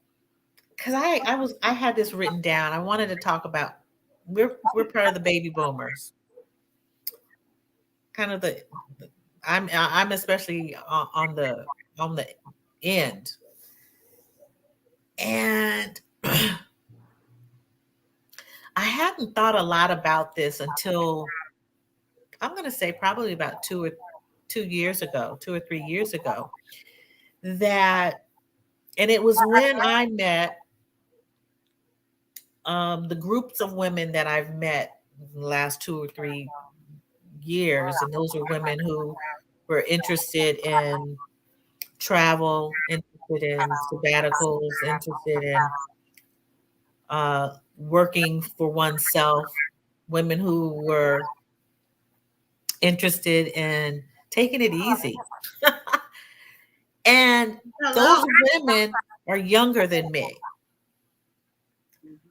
because I had this written down, I wanted to talk about, we're part of the baby boomers. Kind of I'm especially on the end. And I hadn't thought a lot about this until, I'm going to say probably about 2 or 3 years ago, that, and it was when I met the groups of women that I've met in the last 2 or 3 years. And those were women who were interested in travel, interested in sabbaticals, interested in working for oneself, women who were interested in taking it easy. And those women are younger than me.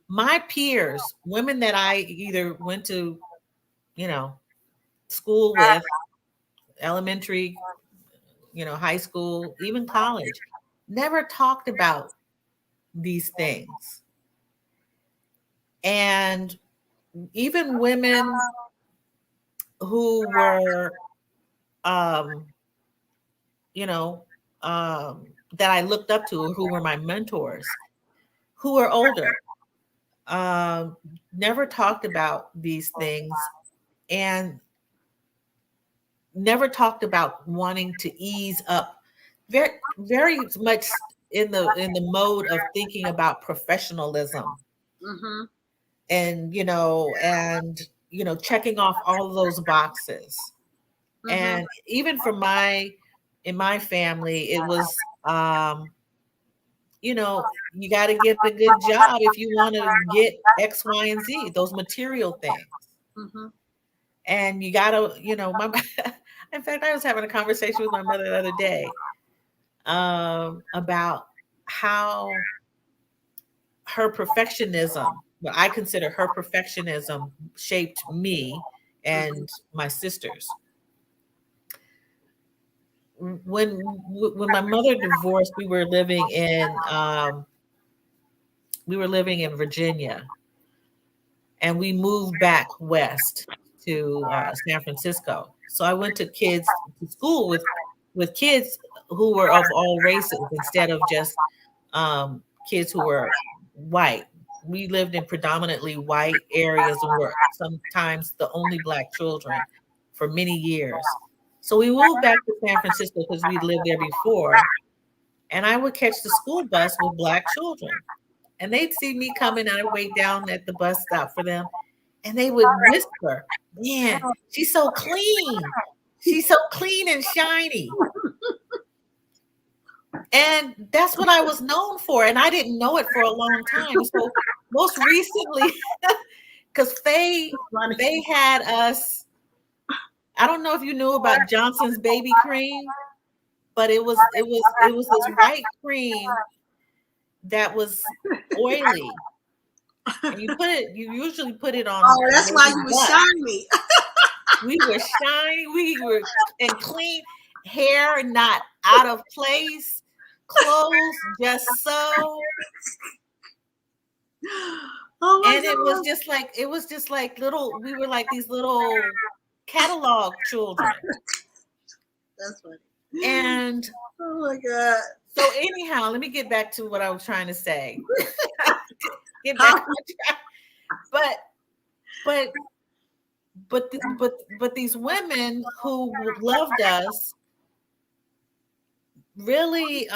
My peers, women that I either went to, school with, elementary, high school, even college, never talked about these things. And even women who were, that I looked up to, who were my mentors, who were older, never talked about these things, and never talked about wanting to ease up, very, very much in the mode of thinking about professionalism. Mm-hmm. And checking off all of those boxes. Mm-hmm. And even for in my family, it was you got to get a good job if you want to get X, Y, and Z, those material things. Mm-hmm. And you got to, in fact, I was having a conversation with my mother the other day. about how her perfectionism, what I consider her perfectionism, shaped me and my sisters. When my mother divorced, we were living in Virginia, and we moved back west to San Francisco. So I went to school with kids who were of all races instead of just kids who were white. We lived in predominantly white areas and were sometimes the only Black children for many years. So we moved back to San Francisco because we lived there before, and I would catch the school bus with Black children. And they'd see me coming, and I'd wait down at the bus stop for them, and they would whisper, "Man, she's so clean. She's so clean and shiny." And that's what I was known for. And I didn't know it for a long time. So most recently, because they had us, I don't know if you knew about Johnson's baby cream, but it was this white cream that was oily. And you usually put it on. Oh, that's why you were shiny. We were shiny, we were and clean, hair not out of place. Clothes just so, and it was just like little. We were like these little catalog children. That's funny. And oh my god. So anyhow, let me get back to what I was trying to say. Get back on track. But these women who loved us really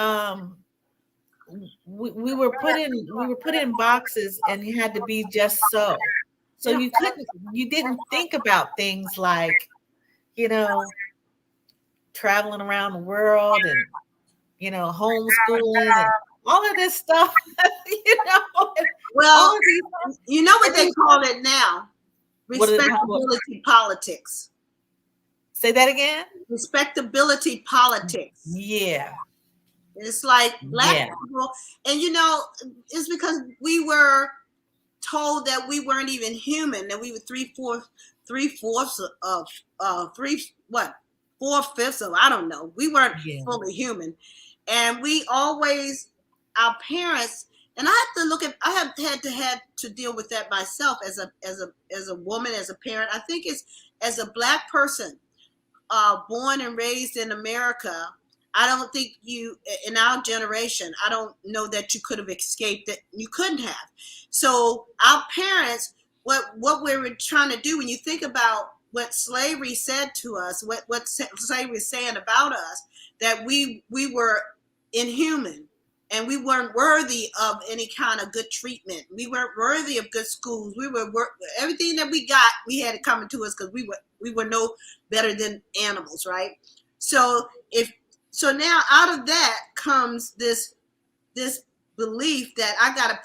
we were put in boxes, and you had to be just so you didn't think about things like, traveling around the world and homeschooling and all of this stuff. Well, you know what they call it now? Respectability politics. Say that again? Respectability politics. Yeah. It's like Black people, and it's because we were told that we weren't even human, that we were 4/5 of, I don't know. We weren't fully human. And we always, our parents, and I have had to deal with that myself as a woman, as a parent. I think it's as a Black person, born and raised in America, I don't think in our generation, I don't know that you could have escaped it. You couldn't have. So our parents, what we were trying to do, when you think about what slavery said to us, what slavery is saying about us, that we were inhuman and we weren't worthy of any kind of good treatment. We weren't worthy of good schools. Everything that we got, we had it coming to us because we were no better than animals, right? So now out of that comes this belief that I got to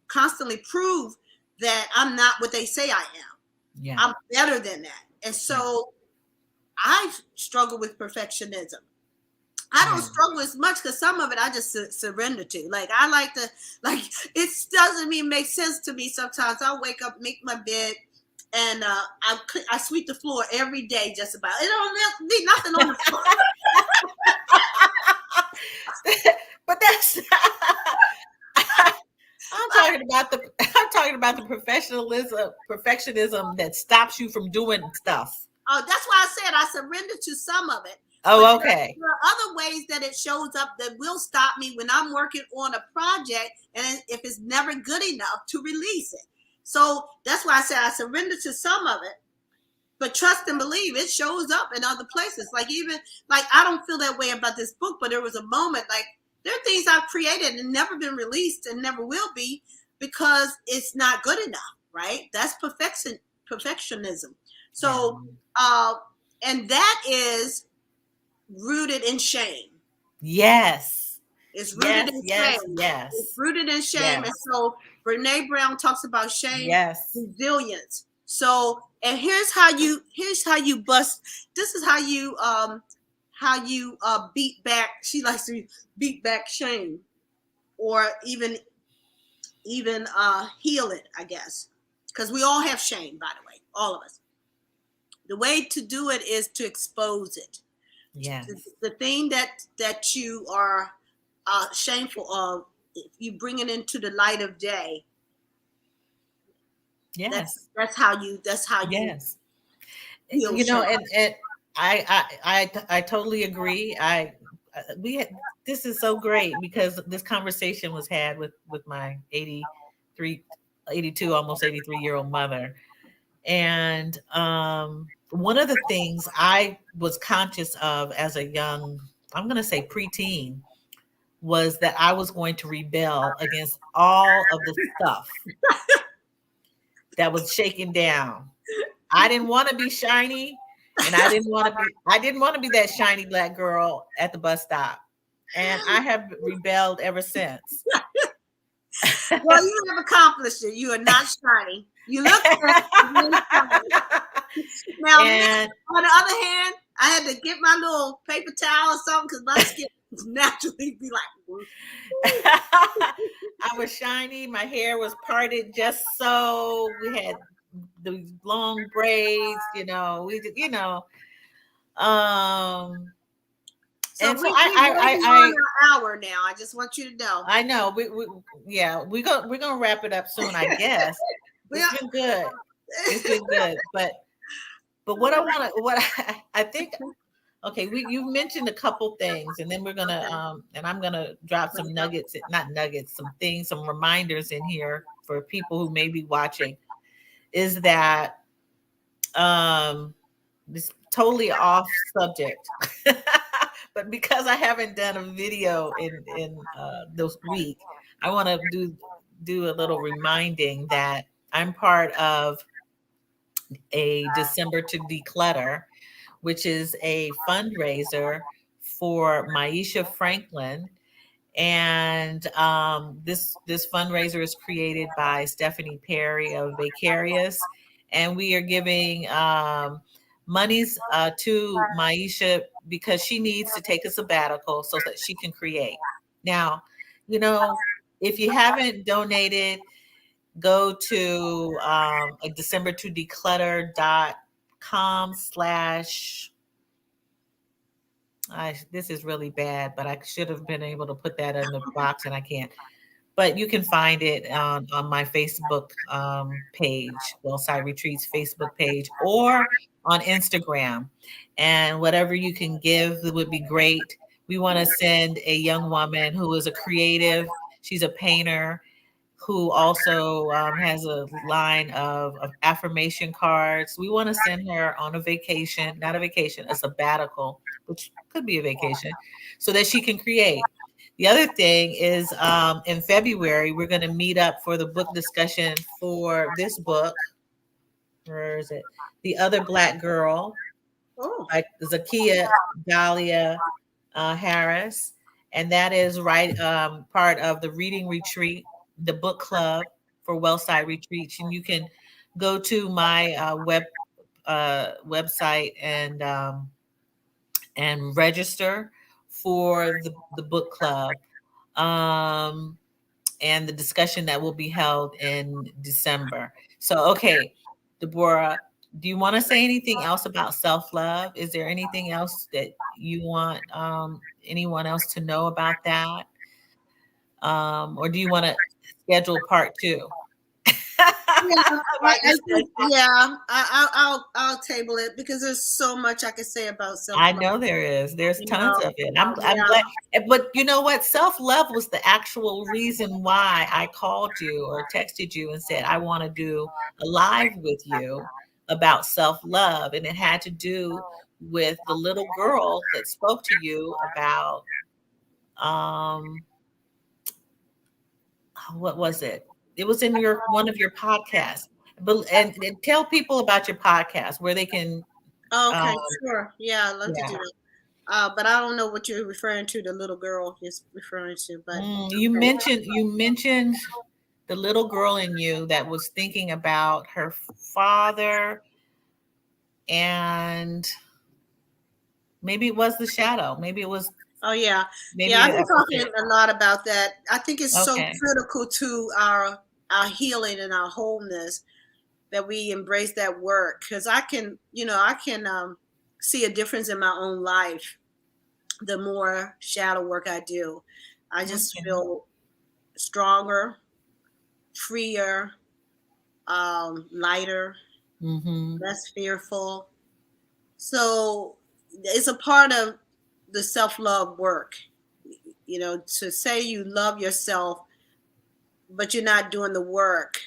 constantly prove that I'm not what they say I am. Yeah. I'm better than that. And so I struggle with perfectionism. I don't struggle as much because some of it I just surrender to. Like I like to, it doesn't even make sense to me sometimes. I'll wake up, make my bed, and I sweep the floor every day just about. It don't be nothing on the floor. But that's I'm talking about the perfectionism that stops you from doing stuff. Oh, that's why I said I surrender to some of it. Oh, okay. There are other ways that it shows up that will stop me when I'm working on a project, and if it's never good enough to release it. So that's why I said I surrender to some of it, but trust and believe it shows up in other places. Like I don't feel that way about this book, but there was a moment, like there are things I've created and never been released and never will be because it's not good enough, right? That's perfectionism. So, and that is rooted in shame. Yes. It's rooted in shame. Yes. It's rooted in shame. Yes. And so Brene Brown talks about shame, resilience. So, and here's how you bust. This is how you how you beat back. She likes to beat back shame, or even heal it, I guess, because we all have shame, by the way, all of us. The way to do it is to expose it. Yes. The thing that you are shameful of, if you bring it into the light of day, Yes. that's how you Yes. heal You know, shame. and I totally agree. This is so great because this conversation was had with my 83, 82, almost 83-year-old mother. And one of the things I was conscious of as a young, I'm going to say preteen, was that I was going to rebel against all of the stuff that was shaken down. I didn't want to be shiny, and I didn't want to be that shiny black girl at the bus stop. And I have rebelled ever since. Well, you have accomplished it. You are not shiny. You look good. Now, And on the other hand, I had to get my little paper towel or something because my skin naturally be like. I was shiny. My hair was parted just so. We had the long braids, we did, So and so we waiting on our hour now. I just want you to know. I know we're gonna wrap it up soon, I guess. It's been good. It's been good, but what I think. Okay, you've mentioned a couple things, and then we're gonna and I'm gonna drop some nuggets, not nuggets, some things, some reminders in here for people who may be watching. Is that this totally off subject, but because I haven't done a video in this week, I want to do a little reminding that I'm part of a December to Declutter, which is a fundraiser for Maisha Franklin. And this fundraiser is created by Stephanie Perry of Vicarious, and we are giving monies to Maisha because she needs to take a sabbatical so that she can create. Now, if you haven't donated, go to December to declutter.com/ this is really bad, but I should have been able to put that in the box and I can't. But you can find it on my Facebook page, Wellside Retreats Facebook page, or on Instagram. And whatever you can give would be great. We want to send a young woman who is a creative. She's a painter who also has a line of affirmation cards. We want to send her on a vacation, not a vacation, a sabbatical, which could be a vacation, so that she can create. The other thing is in February, we're going to meet up for the book discussion for this book. Where is it? The Other Black Girl by Zakiya Dahlia Harris. And that is part of the reading retreat, the book club for Wellside Retreats. And you can go to my website and register for the book club. And the discussion that will be held in December. So, okay, DeBora, do you want to say anything else about self-love? Is there anything else that you want anyone else to know about that? Or do you want to schedule part 2? I'll table it because there's so much I can say about self-love. I know there is. There's tons of it. I'm glad. But you know what? Self-love was the actual reason why I called you or texted you and said, I want to do a live with you about self-love. And it had to do with the little girl that spoke to you about, what was it? It was in one of your podcasts. But and tell people about your podcast where they can. Okay, sure. Yeah, I'd love to do it. But I don't know what you're referring to. The little girl is referring to. But you mentioned the little girl in you that was thinking about her father, and Maybe it was the shadow. Maybe it was. Oh yeah. Maybe Yeah, I've been that was talking it. a lot about that. I think it's so Okay. critical to our healing and our wholeness that we embrace that work, because I can see a difference in my own life the more shadow work I do. I just Okay. feel stronger, freer, lighter, Mm-hmm. less fearful. So it's a part of the self-love work, to say you love yourself, but you're not doing the work.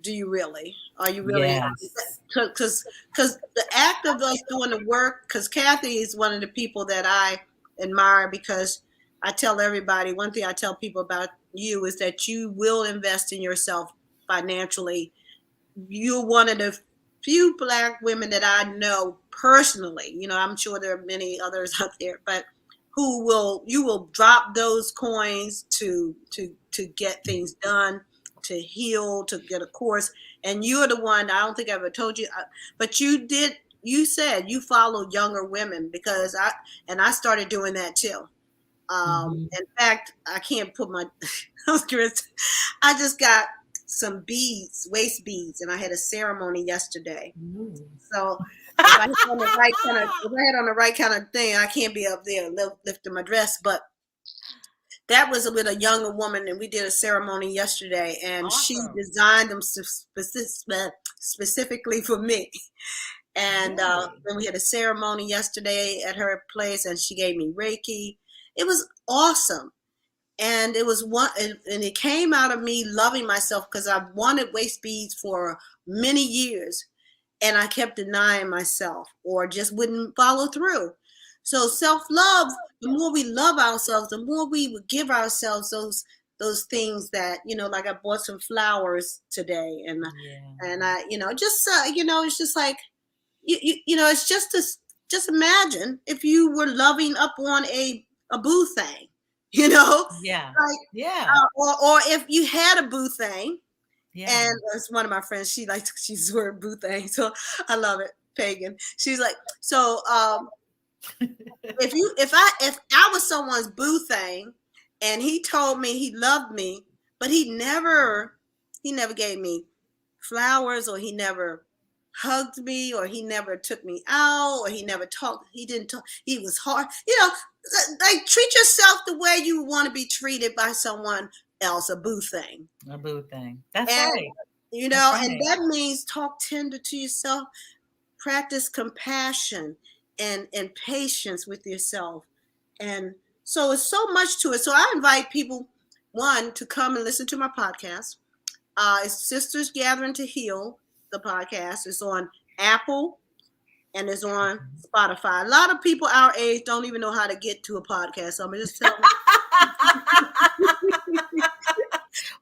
Do you really? Are you really? Yes. Because the act of us doing the work, because Kathy is one of the people that I admire, because I tell everybody, one thing I tell people about you is that you will invest in yourself financially. You're one of the few Black women that I know personally. I'm sure there are many others out there, but you will drop those coins to get things done, to heal, to get a course. And you're the one, I don't think I ever told you, but you said you followed younger women, because I started doing that too. Mm-hmm. In fact, I can't put my, I just got some beads, waist beads, and I had a ceremony yesterday. Ooh. So if I had on the right kind of thing, I can't be up there lifting my dress. But that was with a younger woman, and we did a ceremony yesterday, and she Awesome. designed them specifically for me. And Really? then we had a ceremony yesterday at her place, and she gave me Reiki. It was awesome. And it was and it came out of me loving myself, because I wanted waist beads for many years, and I kept denying myself or just wouldn't follow through. So self-love, the more we love ourselves, the more we would give ourselves those things that, like I bought some flowers today, and I, it's just like, it's just imagine if you were loving up on a boo thing, Yeah. like, Yeah. or if you had a boo thing. Yeah. And it's one of my friends, she's word boo thing, so I love it. Pagan, she's like, so if I was someone's boo thing, and he told me he loved me, but he never gave me flowers, or he never hugged me, or he never took me out, or he never talked, he didn't talk, he was hard, like, treat yourself the way you want to be treated by someone else, a boo thing. A boo thing. That's And right. and That's right. that means talk tender to yourself, practice compassion and patience with yourself. And so it's so much to it. So I invite people, one, to come and listen to my podcast. It's Sisters Gathering to Heal. The podcast is on Apple and is on Spotify. A lot of people our age don't even know how to get to a podcast, so I'm gonna just tell them.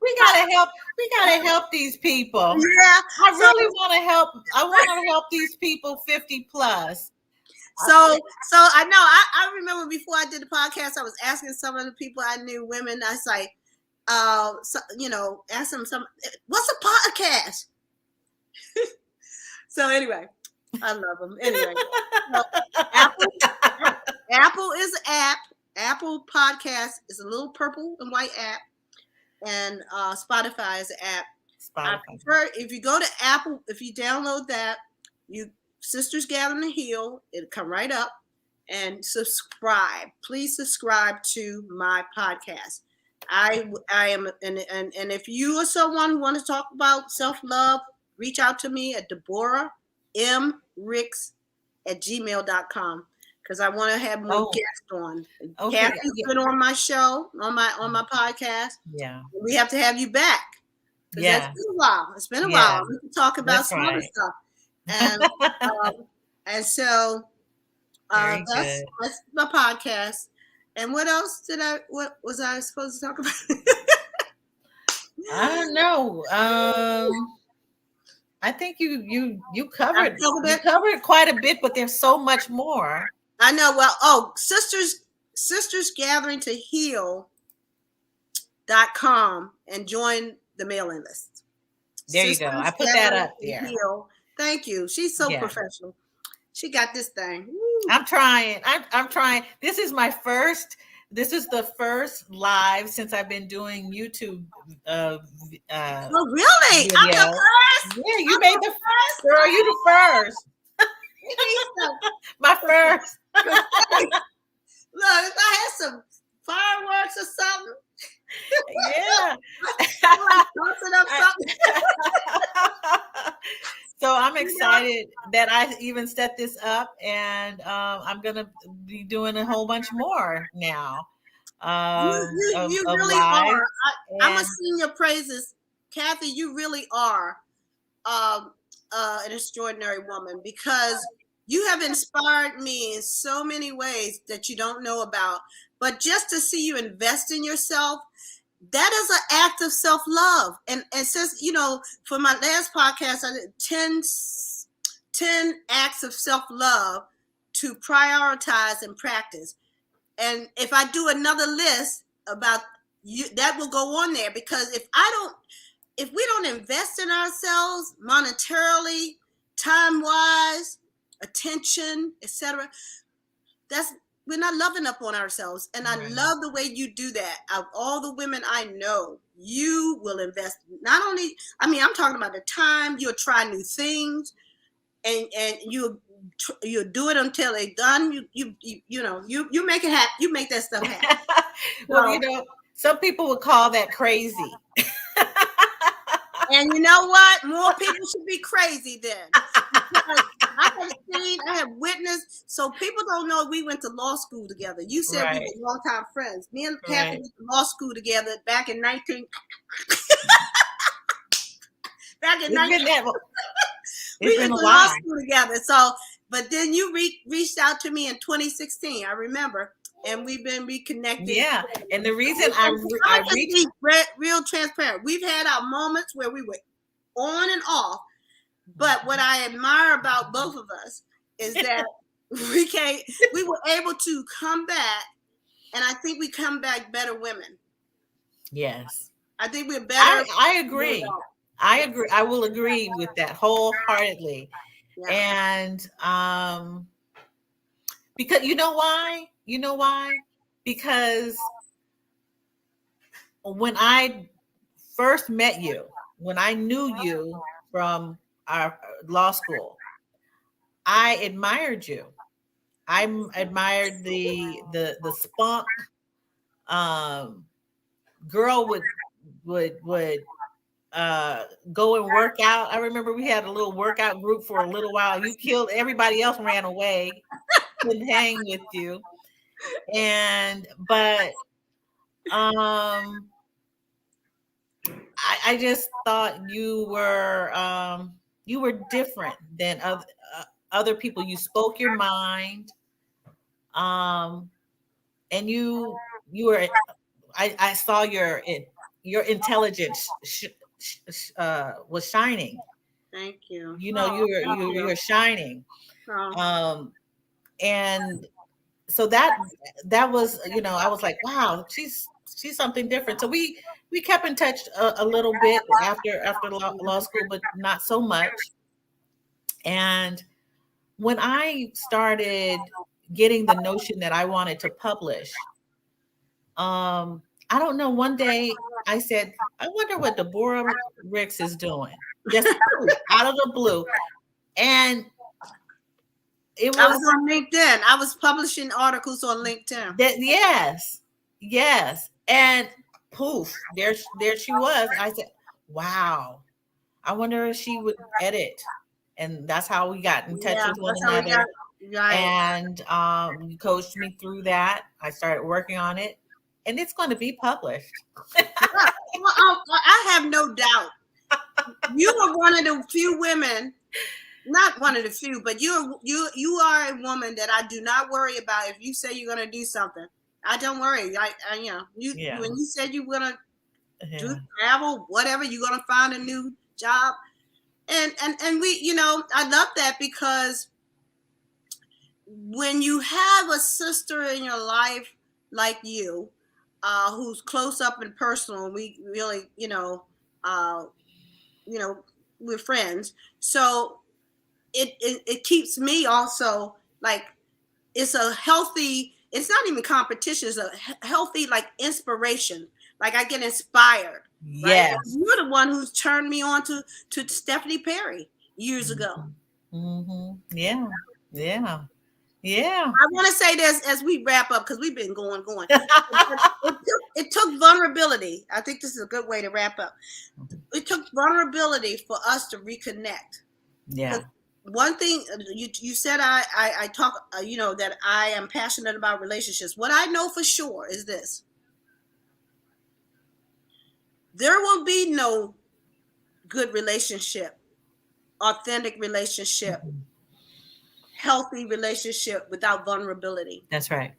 We gotta help these people. Yeah, I really want to help. I want to help these people 50 plus. So I know, I remember before I did the podcast, I was asking some of the people I knew, women, I was like, ask them what's a podcast? So anyway, I love them. Anyway, so Apple is an app. Apple Podcast is a little purple and white app, and Spotify is an app. I prefer, if you go to Apple, if you download that, you Sisters Gathering to Heal, it'll come right up, and subscribe. Please subscribe to my podcast. I am, and if you are someone who wants to talk about self-love, reach out to me at DeBora M Ricks at gmail.com, because I want to have more guests on. Okay. Kathy's been on my show, on my podcast. Yeah. We have to have you back. Yeah. That's been a while. It's been a while. We can talk about some other stuff. And so that's my podcast. And what else what was I supposed to talk about? I don't know. I think you covered quite a bit, but there's so much more. I know. Well, Sisters Gathering to Heal.com and join the mailing list. There you go. I put that up there. Heal. Thank you. She's so professional. She got this thing. Woo. I'm trying. I'm trying. This is my first. This is the first live since I've been doing YouTube Oh, really? I'm the videos. first. Yeah, you I'm made the the first. girl. You the first. We need some. My first. Look, if I had some fireworks or something, Yeah. busting up something. So I'm excited that I even set this up, and I'm gonna be doing a whole bunch more now You of really live. are. I'm gonna And sing your praises, Kathy. You really are an extraordinary woman because you have inspired me in so many ways that you don't know about. But just to see you invest in yourself, that is an act of self-love. And since, for my last podcast, I did 10 acts of self-love to prioritize and practice. And if I do another list about you, that will go on there, because if we don't invest in ourselves monetarily, time-wise, attention, etc., we're not loving up on ourselves. And I love the way you do that. Of all the women I know, you will invest. Not only, I'm talking about the time. You'll try new things, and you'll do it until they're done. You make it happen. You make that stuff happen. well, some people would call that crazy. And you know what? More people should be crazy then. Because I have witnessed. So people don't know we went to law school together. You said we were longtime friends. Me and Kathy went to law school together back in 19. Back in 19. We went to law school together. So, but then you reached out to me in 2016. I remember. And we've been reconnected. Yeah, and the reason I reached real transparent. We've had our moments where we were on and off, but what I admire about both of us is that we were able to come back, and I think we come back better women. Yes, I think we're better. I agree. I agree. I will agree with that wholeheartedly. Yeah. And because you know why? Because when I first met you, when I knew you from our law school, I admired you. I admired the spunk. Girl would go and work out. I remember we had a little workout group for a little while. You killed everybody else, ran away, couldn't hang with you. But I just thought you were different than other people. You spoke your mind, and you were. I saw your intelligence was shining. Thank you. You were shining, and so that was, I was like, wow, she's something different. So we kept in touch a little bit after law school, but not so much. And when I started getting the notion that I wanted to publish, I don't know, one day I said, I wonder what DeBora Ricks is doing. Just out of the blue. And I was on LinkedIn. I was publishing articles on LinkedIn. Yes. And poof, there she was. I said, wow, I wonder if she would edit. And that's how we got in touch with one another. And you coached me through that. I started working on it. And it's going to be published. I have no doubt. You were one of the few women, not one of the few, but you are a woman that I do not worry about. If you say you're going to do something, I don't worry. When you said you were going to do travel, whatever, you're going to find a new job. And we, I love that, because when you have a sister in your life like you, who's close up and personal, we really, we're friends. So it keeps me also like it's a healthy, it's not even competition, it's a healthy like inspiration. Like I get inspired. Yes. Right? You're the one who's turned me on to Stephanie Perry years ago. Yeah. I want to say this as we wrap up, because we've been going. It took vulnerability. I think this is a good way to wrap up. It took vulnerability for us to reconnect. Yeah. One thing you said, I talk, that I am passionate about relationships. What I know for sure is this: there will be no good relationship, authentic relationship, healthy relationship without vulnerability. That's right.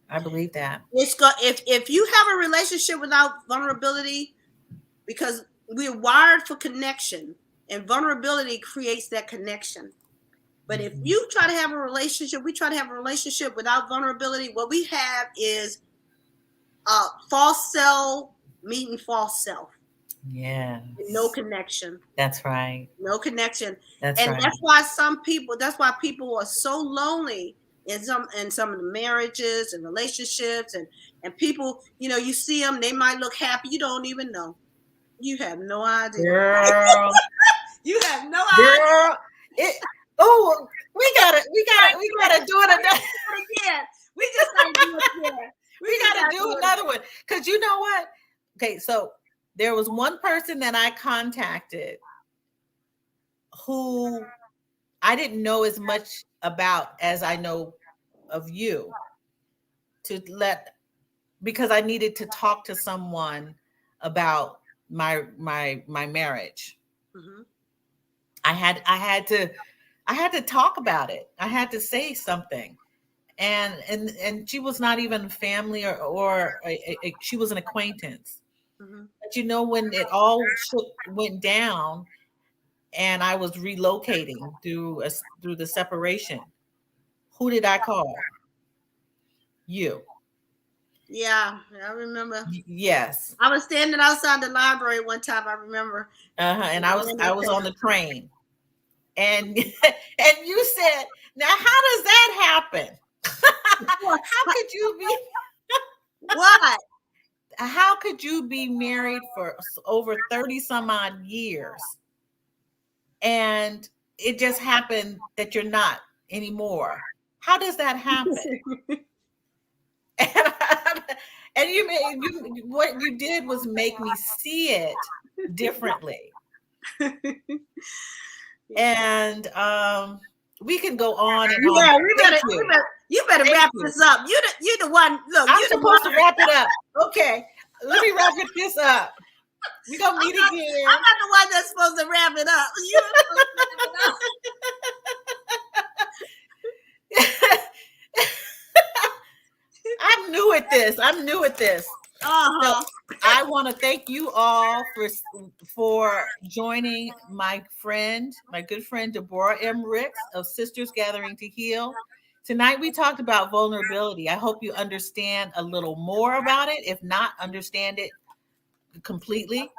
I believe that. If you have a relationship without vulnerability, because we're wired for connection, and vulnerability creates that connection. But if you try to have a relationship, we try to have a relationship without vulnerability, what we have is false self meeting false self. Yeah. No connection. That's right. No connection. That's and right. that's why people are so lonely in some of the marriages and relationships, and people, you see them, they might look happy. You don't even know. You have no idea. Girl. You have no idea. Girl. We gotta do it again. We just gotta do it again. We gotta do another one. Because you know what? Okay, so there was one person that I contacted who I didn't know as much about as I know of you, because I needed to talk to someone about my marriage. Mm-hmm. I had to talk about it. I had to say something. And she was not even family or she was an acquaintance. Mm-hmm. But when it all went down and I was relocating through the separation, who did I call? You. Yeah, I remember. Yes. I was standing outside the library one time, I remember. And I was on the train. And you said, now how does that happen? How could you be what? How could you be married for over 30 some odd years and it just happened that you're not anymore? How does that happen? And what you did was make me see it differently. And we can go on and on. Yeah, you better wrap this up. You're the one. Look, I'm supposed to wrap it up. Okay, let me wrap this up. We gonna meet again. I'm not the one that's supposed to wrap it up. You're supposed to wrap it up. I'm new at this. Uh-huh. So I want to thank you all for joining my good friend DeBora M. of Sisters Gathering to Heal. Tonight we talked about vulnerability. I hope you understand a little more about it, if not understand it completely.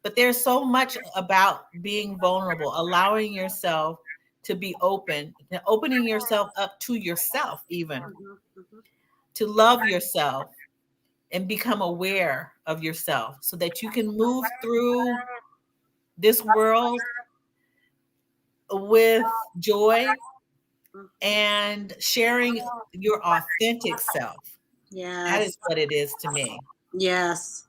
But there's so much about being vulnerable, allowing yourself to be open, opening yourself up to yourself even, to love yourself and become aware of yourself so that you can move through this world with joy and sharing your authentic self. Yes. That is what it is to me. Yes.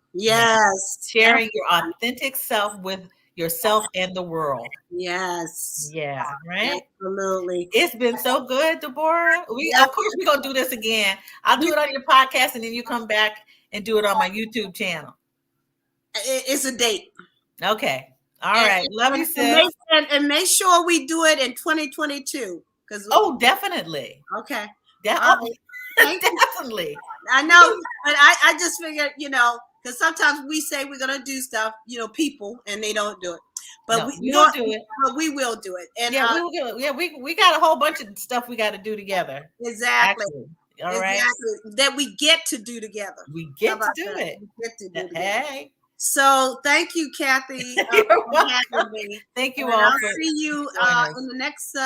Sharing your authentic self with yourself and the world. Yes. Yeah, right? Absolutely. It's been so good, DeBora. Of course, we're going to do this again. I'll do it on your podcast, and then you come back and do it on my YouTube channel. It's a date. Okay. All right. Love you, sis. And make sure we do it in 2022. Definitely. Okay. Definitely. I know, but I just figured, because sometimes we say we're going to do stuff, people, and they don't do it. But we will do it. But we will do it. And we will do it. Yeah, we got a whole bunch of stuff we got to do together. Exactly. Actually. All right. That we get to do together. We get to do it. We get to do it. Hey. So thank you, Kathy, for having me. Thank you all. I'll see you in the next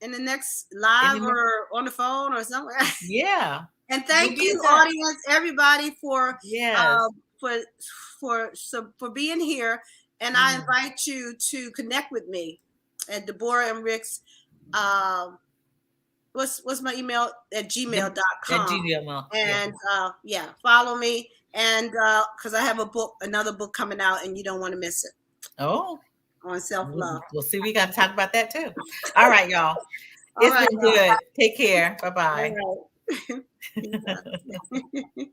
in the next live or on the phone or somewhere. Yeah. And thank you, audience, everybody, for yes. For being here. And I invite you to connect with me at DeBora M. Ricks. What's my email? At gmail.com. At gmail. And follow me. And because I have another book coming out, and you don't want to miss it. Oh. On self-love. We'll see. We got to talk about that too. All right, y'all. It's been good. Take care. Bye-bye. All right.